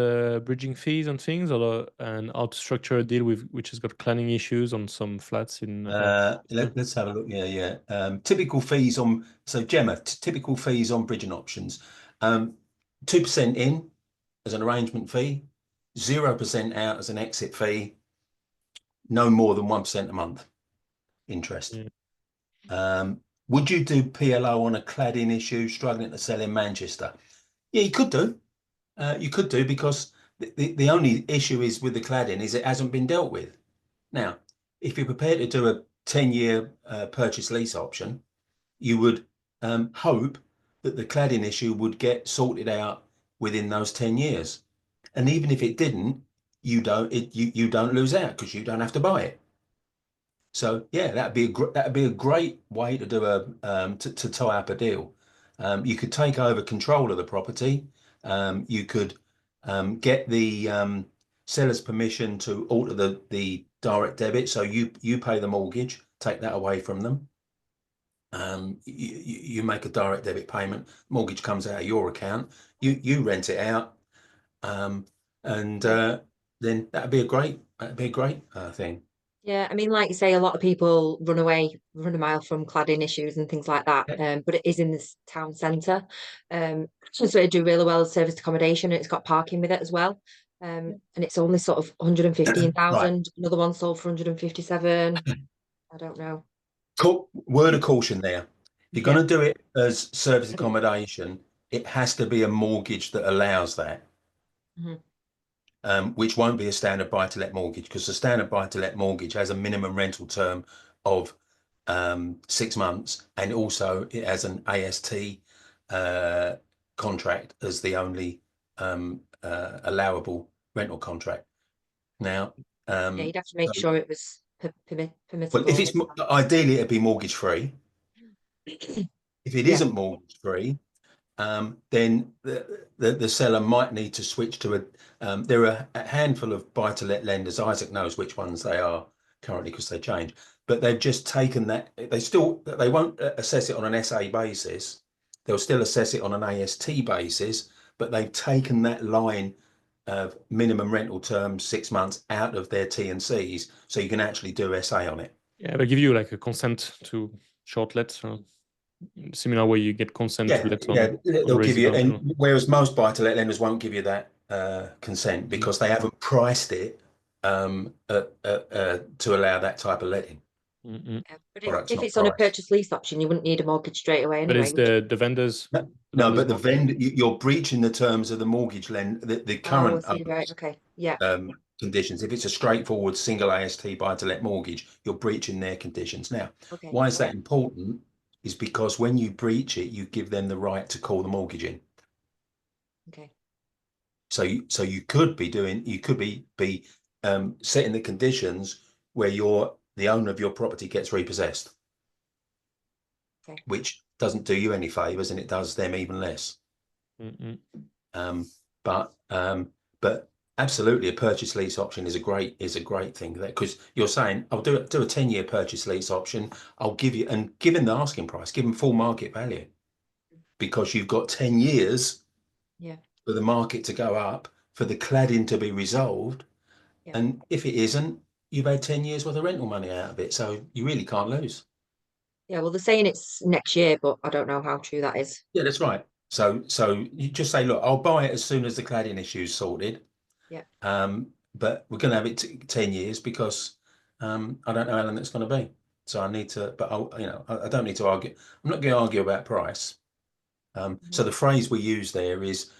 bridging fees and things, and how to structure a deal which has got cladding issues on some flats in. Let's have a look. Yeah. Typical fees on. So Gemma, typical fees on bridging options. 2% in as an arrangement fee, 0% out as an exit fee. No more than 1% a month interest. Yeah. Would you do PLO on a cladding issue struggling to sell in Manchester? Yeah, you could do. You could do, because the only issue is with the cladding is it hasn't been dealt with. Now, if you're prepared to do a 10-year purchase lease option, you would hope that the cladding issue would get sorted out within those 10 years. And even if it didn't, you don't lose out, because you don't have to buy it. So yeah, that'd be a great way to do to tie up a deal. You could take over control of the property. You could get the seller's permission to alter the direct debit, so you pay the mortgage, take that away from them. You make a direct debit payment, mortgage comes out of your account, you rent it out, and then that'd be a great thing. Yeah, I mean, like you say, a lot of people run a mile from cladding issues and things like that. But it is in this town centre. So it do really well as serviced accommodation, and it's got parking with it as well. And it's only sort of 115,000. Right. Another one sold for 157. I don't know. Word of caution there. If you're going to do it as serviced accommodation, it has to be a mortgage that allows that. Mm-hmm. Which won't be a standard buy-to-let mortgage, because the standard buy-to-let mortgage has a minimum rental term of 6 months, and also it has an AST contract as the only allowable rental contract. Now, you'd have to make sure it was permissible. Well, if it's ideally, it'd be mortgage-free. If it isn't mortgage-free, then the seller might need to switch to a. There are a handful of buy-to-let lenders. Isaac knows which ones they are currently, because they change. But they've just taken that. They won't assess it on an SA basis. They'll still assess it on an AST basis. But they've taken that line of minimum rental term 6 months out of their T&Cs, so you can actually do SA on it. Yeah, they give you like a consent to short let. Similar way you get consent to let on. They'll give you, and whereas most buy-to-let lenders won't give you that consent, because they haven't priced it to allow that type of letting. But if it's on a purchase lease option, you wouldn't need a mortgage straight away anyway. But it's the vendors. No, but the vendor, you're breaching the terms of the mortgage the current right, okay, yeah. Conditions. If it's a straightforward single AST buy-to-let mortgage, you're breaching their conditions. Now, why is that important? Is because when you breach it, you give them the right to call the mortgage in. Okay. So you could be setting the conditions where the owner of your property gets repossessed, which doesn't do you any favors, and it does them even less. But absolutely, a purchase lease option is a great thing there, because you're saying, I'll do a 10-year purchase lease option. I'll give you, and given the asking price, give them full market value, because you've got 10 years for the market to go up, for the cladding to be resolved. And if it isn't, you've had 10 years worth of rental money out of it. So you really can't lose. Yeah, well, they're saying it's next year, but I don't know how true that is. Yeah, that's right. So you just say, look, I'll buy it as soon as the cladding issue is sorted. Yeah. But we're going to have it 10 years, because I don't know how long it's going to be. So I need to, but I don't need to argue. I'm not going to argue about price. So the phrase we use there is,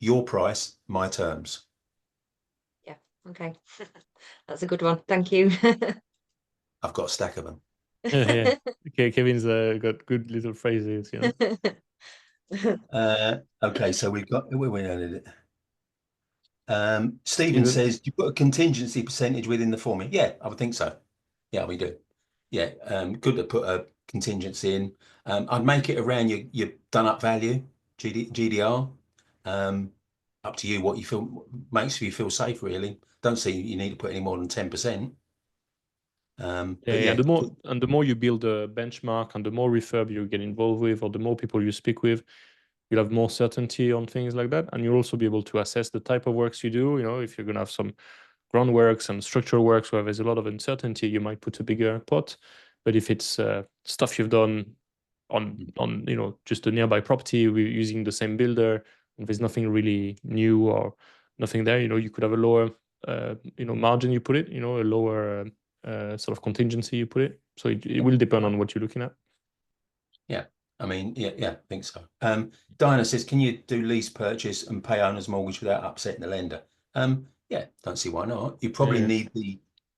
your price, my terms. Yeah. Okay. That's a good one. Thank you. I've got a stack of them. Yeah. Okay, Kevin's got good little phrases, you know. Okay, so we've got Stephen Steven? says, do you put a contingency percentage within the formula? Yeah, I would think so. Yeah, we do. Yeah, good to put a contingency in. I'd make it around your done up value, GDR. Up to you what you feel makes you feel safe, really. Don't see you need to put any more than 10%. Yeah, but yeah, and the more you build a benchmark and the more refurb you get involved with, or the more people you speak with, you'll have more certainty on things like that. And you'll also be able to assess the type of works you do. You know, if you're going to have some groundworks and structural works where there's a lot of uncertainty, you might put a bigger pot. But if it's stuff you've done on you know, just a nearby property, we're using the same builder, and there's nothing really new or nothing there, you know, you could have a lower you know, margin you put it, you know, a lower sort of contingency you put it. So it will depend on what you're looking at. Yeah, I mean, yeah, I think so. Diana says, can you do lease purchase and pay owner's mortgage without upsetting the lender? Yeah, don't see why not. You probably need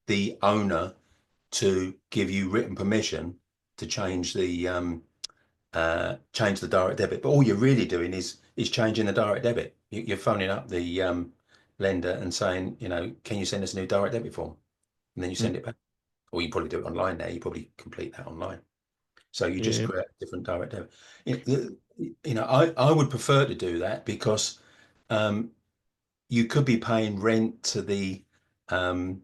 the owner to give you written permission to change the direct debit. But all you're really doing is changing the direct debit. You're phoning up the lender and saying, you know, can you send us a new direct debit form? And then you send it back. Or you probably do it online now. You probably complete that online. So you just create a different direct debit. You know, I would prefer to do that because you could be paying rent to the owner,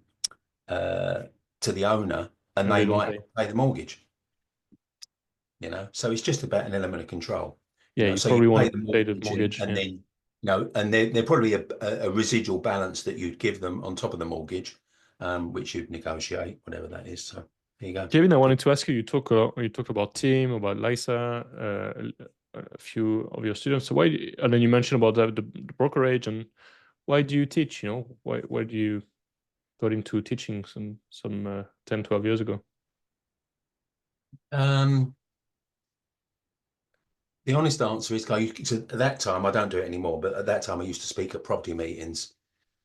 and they might pay the mortgage. You know, so it's just about an element of control. Yeah, you know, you so probably you want pay the to pay the mortgage, mortgage, and then, you know, and there probably a residual balance that you'd give them on top of the mortgage, which you'd negotiate, whatever that is. So there you go. Kevin, I wanted to ask you, you talked about Tim, about Lisa, a few of your students. So why, and then you mentioned about the brokerage, and why do you teach? You know, why do you got into teaching some 10, 12 years ago? The honest answer is, at that time, I don't do it anymore, but at that time I used to speak at property meetings,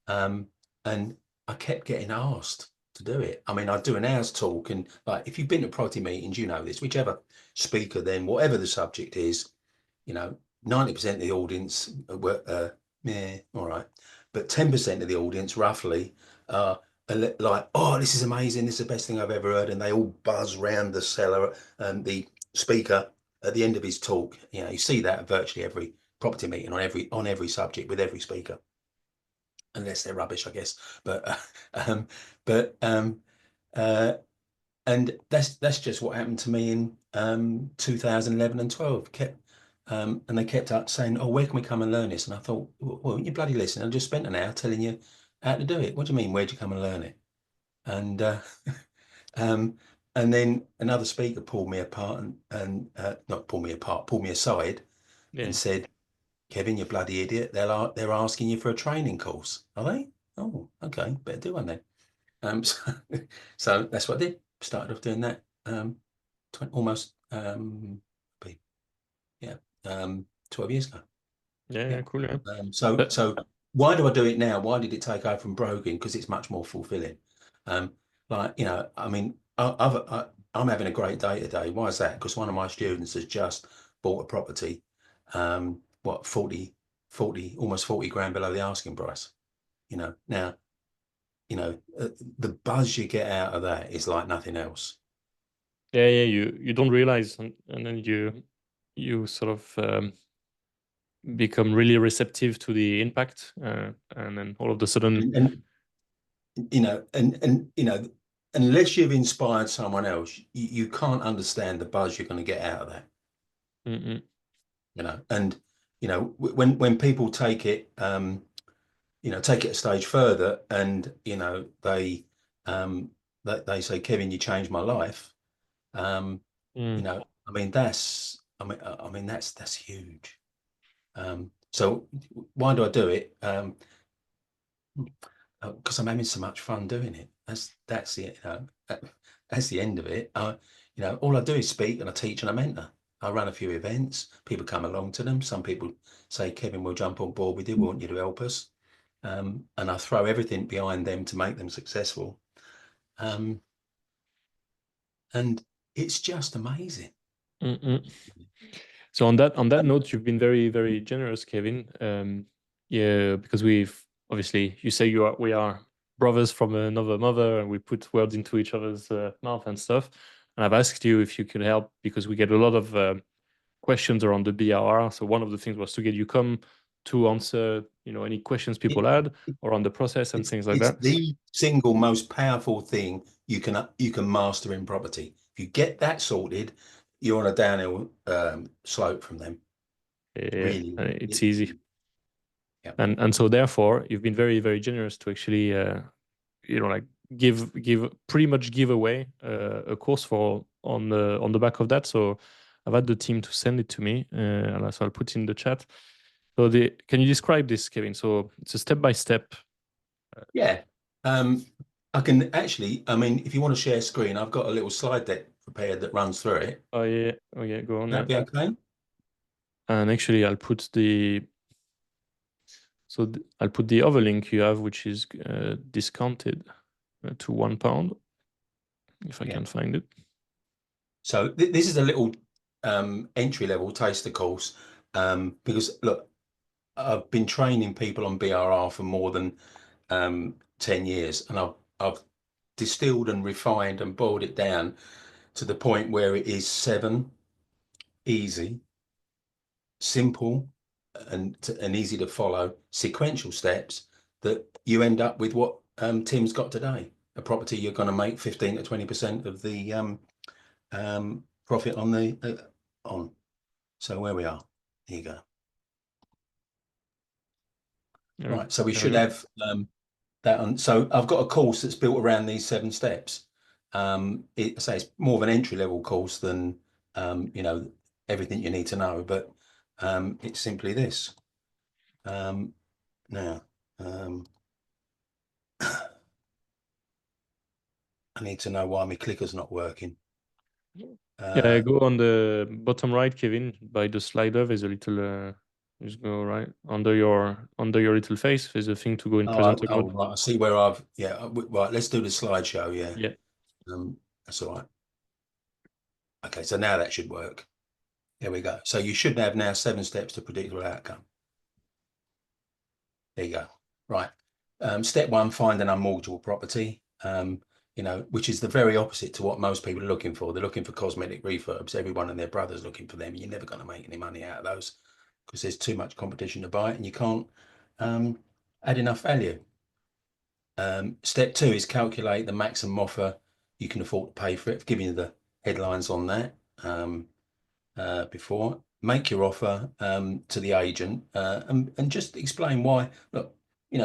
and I kept getting asked to do it. I mean, I'd do an hour's talk, and like, if you've been to property meetings, you know this, whichever speaker, then whatever the subject is, you know, 90% of the audience were, yeah, all right. But 10% of the audience, roughly, are like, oh, this is amazing. This is the best thing I've ever heard. And they all buzz round the cellar and the speaker at the end of his talk. You know, you see that at virtually every property meeting on every subject with every speaker, unless they're rubbish, I guess. But and that's just what happened to me in 2011 and 12. And they kept up saying, oh, where can we come and learn this? And I thought, well, you bloody listen, I just spent an hour telling you how to do it. What do you mean, where'd you come and learn it? And and then another speaker pulled me apart and not pulled me apart, pulled me aside and said, Kevin, you bloody idiot, they're asking you for a training course. Are they? Oh, okay, better do one then. So that's what I did. Started off doing that almost 12 years ago. Yeah, cool. Yeah. So why do I do it now? Why did it take over from broking? Because it's much more fulfilling. Like, you know, I mean, I'm having a great day today. Why is that? Because one of my students has just bought a property, what, 40, almost 40 grand below the asking price. You know, now, you know, the buzz you get out of that is like nothing else. Yeah, you don't realize, and then you sort of become really receptive to the impact, and then all of a sudden, and you know, and you know, unless you've inspired someone else, you can't understand the buzz you're going to get out of that. you know, and you know, when people take it, you know, take it a stage further, and you know, they say, Kevin, you changed my life. You know, I mean, that's huge. So why do I do it? Because I'm having so much fun doing it. That's the, you know, that's the end of it. You know, all I do is speak and I teach and I mentor. I run a few events. People come along to them. Some people say, Kevin, we'll jump on board with you. We want you to help us. And I throw everything behind them to make them successful. And it's just amazing. So on that note, you've been very, very generous, Kevin. Yeah, because we've obviously, you say we are brothers from another mother, and we put words into each other's mouth and stuff. And I've asked you if you could help because we get a lot of questions around the BRR. So one of the things was to get you come to answer, any questions people had or on the process and things like that. It's the single most powerful thing you can master in property. If you get that sorted, you're on a downhill slope from them. Yeah, really, it's easy. Yeah. And so therefore, you've been very, very generous to actually, like pretty much give away a course on the back of that. So I've had the team to send it to me, and so I'll put in the chat. So can you describe this, Kevin? So it's a step-by-step. Yeah. I can actually, I mean, if you want to share screen, I've got a little slide deck prepared that runs through it. Oh yeah, go on. That'd be okay. And actually, I'll put I'll put the other link you have, which is discounted to £1, if I can find it. So this is a little entry-level taster course, because look, I've been training people on BRR for more than 10 years, and I've distilled and refined and boiled it down to the point where it is 7 easy, simple, and easy to follow sequential steps that you end up with what Tim's got today. A property you're going to make 15 to 20% of the profit on the So where we are, here you go. Right, so we should have that on. So I've got a course that's built around these 7 steps. It's more of an entry-level course than everything you need to know, but it's simply this. Now, I need to know why my clicker's not working. Yeah, go on the bottom right, Kevin. By the slider, there's a little. Just go right under your little face. There's a thing to go in presenter mode. Right. I see where I've. Yeah. Right. Let's do the slideshow. Yeah. Yeah. That's all right. Okay. So now that should work. There we go. So you should have now 7 steps to predictable outcome. There you go. Right. Step 1, find an unmortgageable property. Which is the very opposite to what most people are looking for. They're looking for cosmetic refurbs. Everyone and their brother's looking for them. You're never going to make any money out of those because there's too much competition to buy it, and you can't add enough value. Step 2 is calculate the maximum offer you can afford to pay for it. I've given you the headlines on that before. Make your offer to the agent and just explain why. Look,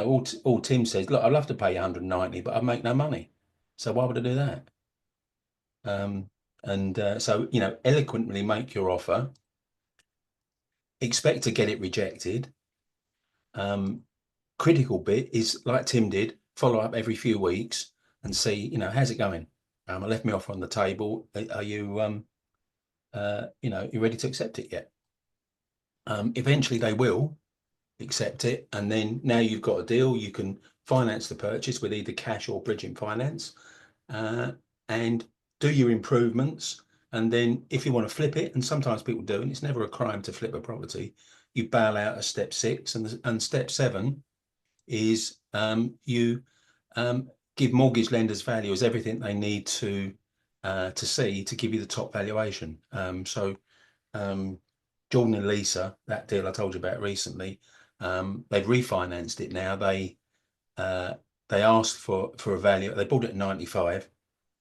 all Tim says, look, I'd love to pay 190, but I'd make no money. So why would I do that? So, eloquently make your offer. Expect to get it rejected. Critical bit is, like Tim did, follow up every few weeks and see, how's it going? I left my offer on the table. Are you, you ready to accept it yet? Eventually they will accept it. And then now you've got a deal, you can finance the purchase with either cash or bridging finance. And do your improvements, and then if you want to flip it, and sometimes people do, and it's never a crime to flip a property, you bail out at step 6, and step 7 is you give mortgage lenders valuers everything they need to see to give you the top valuation. So Jordan and Lisa, that deal I told you about recently, they've refinanced it now. They asked for a value. They bought it at 95.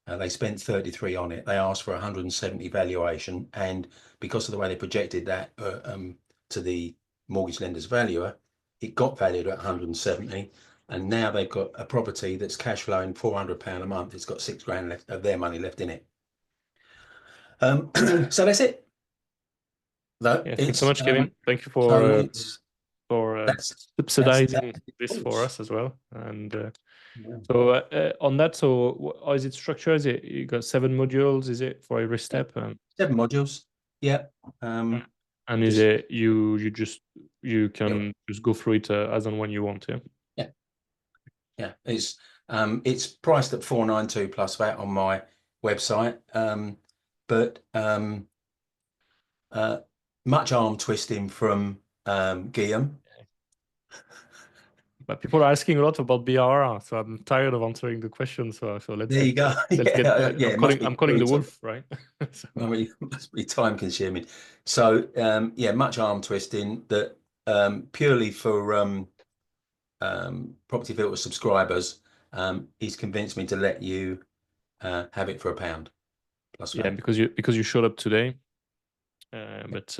They spent 33 on it. They asked for 170 valuation, and because of the way they projected that to the mortgage lender's valuer, it got valued at 170. And now they've got a property that's cash flowing £400 a month. It's got £6,000 left of their money left in it. So that's it. Thanks so much, Kevin. Thank you for subsidizing this for us as well. And so on that, so how is it structured? Is it you got 7 modules? Is it for every step? 7 modules. Yeah. And is it you can just go through it as and when you want, yeah? Yeah. It's priced at 492 plus VAT on my website. But much arm twisting from Guillaume. But people are asking a lot about BRR, so I'm tired of answering the question. So let's There you go. I'm calling the wolf, right? So. I mean, it must be time consuming. So yeah, much arm twisting that purely for Property Filter subscribers. He's convinced me to let you have it for £1 plus VAT. Yeah, because you showed up today. But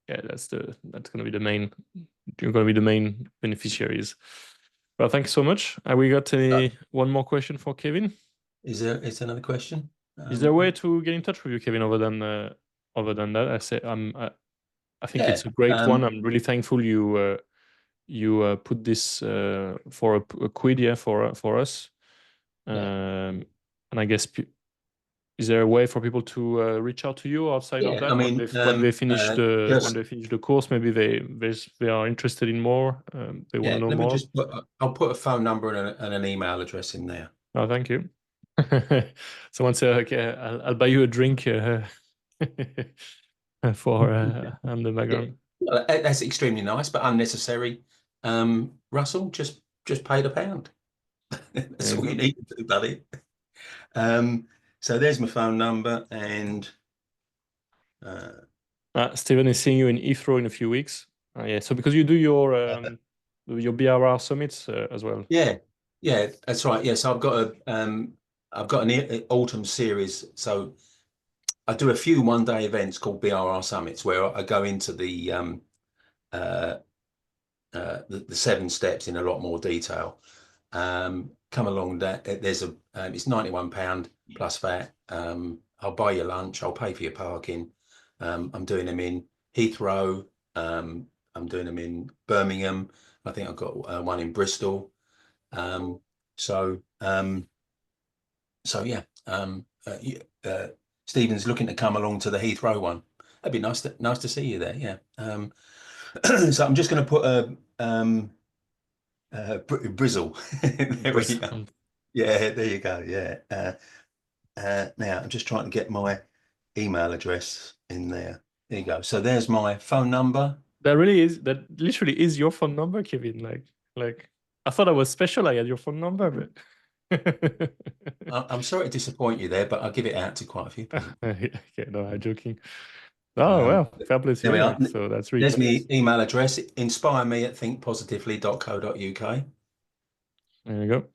yeah, that's going to be the main. You're going to be the main beneficiaries. Well, thank you so much. We got one more question for Kevin. Is there another question? Is there a way to get in touch with you, Kevin, other than that? I think it's a great one. I'm really thankful you put this for a quid, for us. And I guess is there a way for people to reach out to you outside of that? I mean, when they finish the course, maybe they are interested in more. They want to know more. I'll put a phone number and an email address in there. Oh, thank you. Someone said, "Okay, I'll buy you a drink for on the background." Yeah. That's extremely nice, but unnecessary. Russell, just pay the £1. That's all you need to do, buddy. So there's my phone number, and Stephen is seeing you in Heathrow in a few weeks. Yeah, so because you do your BRR summits as well. Yeah, that's right. Yes, I've got an autumn series. So I do a few one-day events called BRR summits where I go into the 7 steps in a lot more detail. Come along, that there's it's £91 plus VAT. I'll buy your lunch, I'll pay for your parking. I'm doing them in Heathrow. I'm doing them in Birmingham. I think I've got one in Bristol. So yeah. Stephen's looking to come along to the Heathrow one. That'd be nice to see you there. Yeah. So I'm just going to put a Brizzle. There we go. Yeah, there you go. Yeah. Now I'm just trying to get my email address in there. There you go. So there's my phone number. That literally is your phone number, Kevin. Like I thought I was special. I had your phone number, but I'm sorry to disappoint you there, but I'll give it out to quite a few people. Okay, no, I'm joking. Oh well, fair play to you. So that's really. There's my email address. Inspire me at thinkpositively.co.uk. There you go.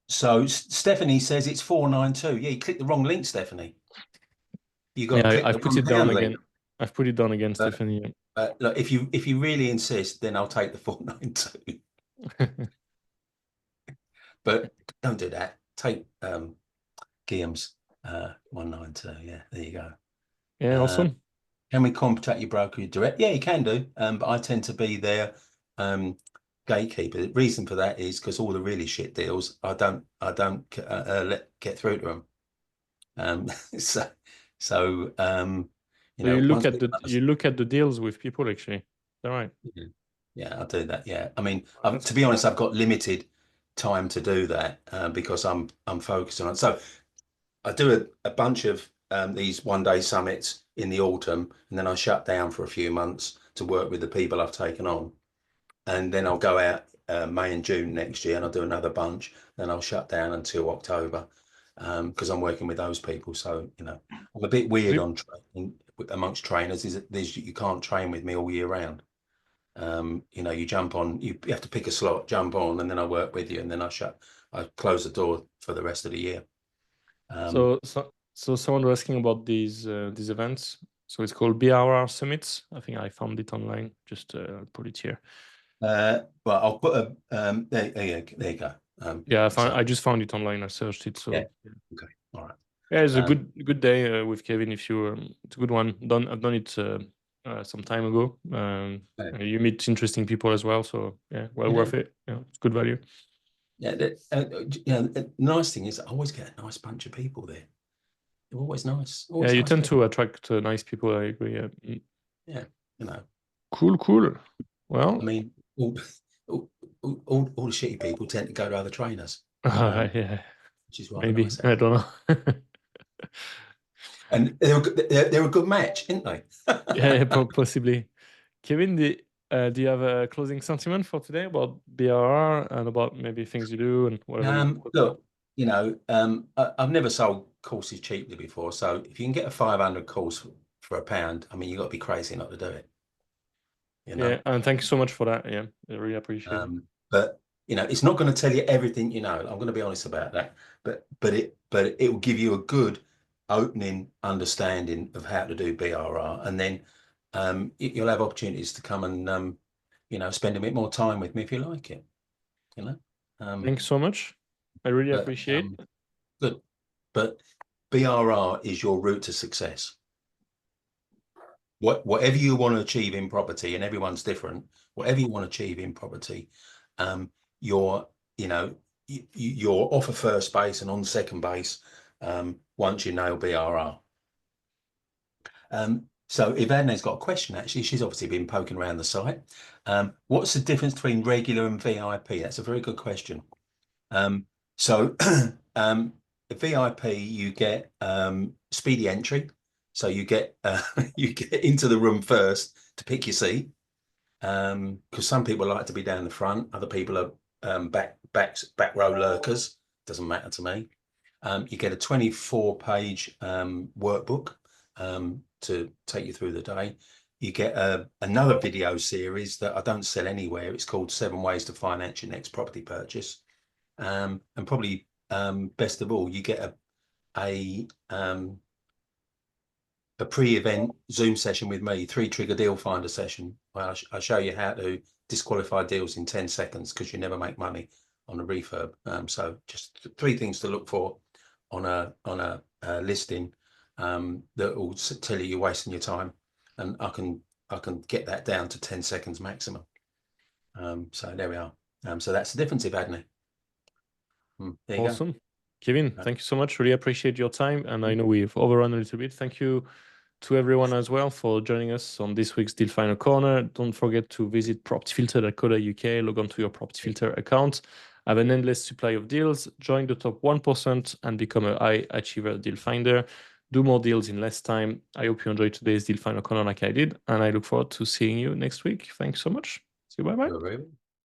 So Stephanie says it's 492. Yeah, you clicked the wrong link, Stephanie. You got. Yeah, I've put it down again. I've put it down again, Stephanie. Look, if you really insist, then I'll take the 492. But don't do that. Take Guillaume's 192. Yeah, there you go. Yeah, awesome. Can we contact your broker direct? Yeah, you can do. But I tend to be their gatekeeper. The reason for that is because all the really shit deals I don't let get through to them. You look at the deals with people, actually. Is that right? Yeah, I'll do that. Yeah, I mean, to be honest, I've got limited time to do that because I'm focused on it. So I do a bunch of these one-day summits in the autumn, and then I shut down for a few months to work with the people I've taken on, and then I'll go out May and June next year, and I'll do another bunch. Then I'll shut down until October because I'm working with those people. So I'm a bit weird on training amongst trainers. Is you can't train with me all year round. You jump on, you have to pick a slot, jump on, and then I work with you, and then I close the door for the rest of the year. So someone was asking about these events. So it's called BRR Summits. I think I found it online. Just put it here. Well, I'll put a there you go. Yeah, I just found it online. I searched it. So yeah. Okay, all right. Yeah, it's a good day with Kevin. If you, it's a good one. I've done it some time ago. You meet interesting people as well. So yeah, worth it. Yeah, it's good value. Yeah, the nice thing is I always get a nice bunch of people there. always nice. Yeah, Always you nice tend people. to attract nice people. I agree. Yeah. Yeah, you know. Cool. Well, I mean, all the shitty people tend to go to other trainers. yeah, Which is rather maybe nice. I don't know. And they're a good match, aren't they? Yeah, possibly. Kevin, do you have a closing sentiment for today about BRR and about maybe things you do and whatever? Look, you know, I've never sold courses cheaply before, so if you can get a 500 course for £1, I mean, you've got to be crazy not to do it. You know? Yeah, and thank you so much for that. Yeah, I really appreciate it. But you know, it's not going to tell you everything you know. I'm going to be honest about that. But it will give you a good opening understanding of how to do BRR, and then you'll have opportunities to come and you know, spend a bit more time with me if you like it. You know. Thanks so much. I really appreciate it. Good. But BRR is your route to success. Whatever you want to achieve in property, and everyone's different, whatever you want to achieve in property, you're off of first base and on second base once you nail BRR. So Ivana's got a question, actually. She's obviously been poking around the site. What's the difference between regular and VIP? That's a very good question. So the VIP, you get speedy entry. So you get into the room first to pick your seat, because some people like to be down the front, other people are back row lurkers. Doesn't matter to me. You get a 24-page workbook to take you through the day. You get another video series that I don't sell anywhere. It's called 7 Ways to Finance Your Next Property Purchase. And probably best of all, you get a pre-event Zoom session with me, 3-trigger deal finder session, where I show you how to disqualify deals in 10 seconds because you never make money on a refurb. So just 3 things to look for on a listing that will tell you you're wasting your time, and I can get that down to 10 seconds maximum. So there we are. So that's the difference, Ivana. There you Awesome. go. Kevin, thank you so much. Really appreciate your time. And I know we've overrun a little bit. Thank you to everyone as well for joining us on this week's Deal Finder Corner. Don't forget to visit propertyfilter.co.uk, log on to your Property Filter account, have an endless supply of deals, join the top 1% and become a high achiever deal finder. Do more deals in less time. I hope you enjoyed today's Deal Finder Corner like I did, and I look forward to seeing you next week. Thanks so much. See you. Bye-bye.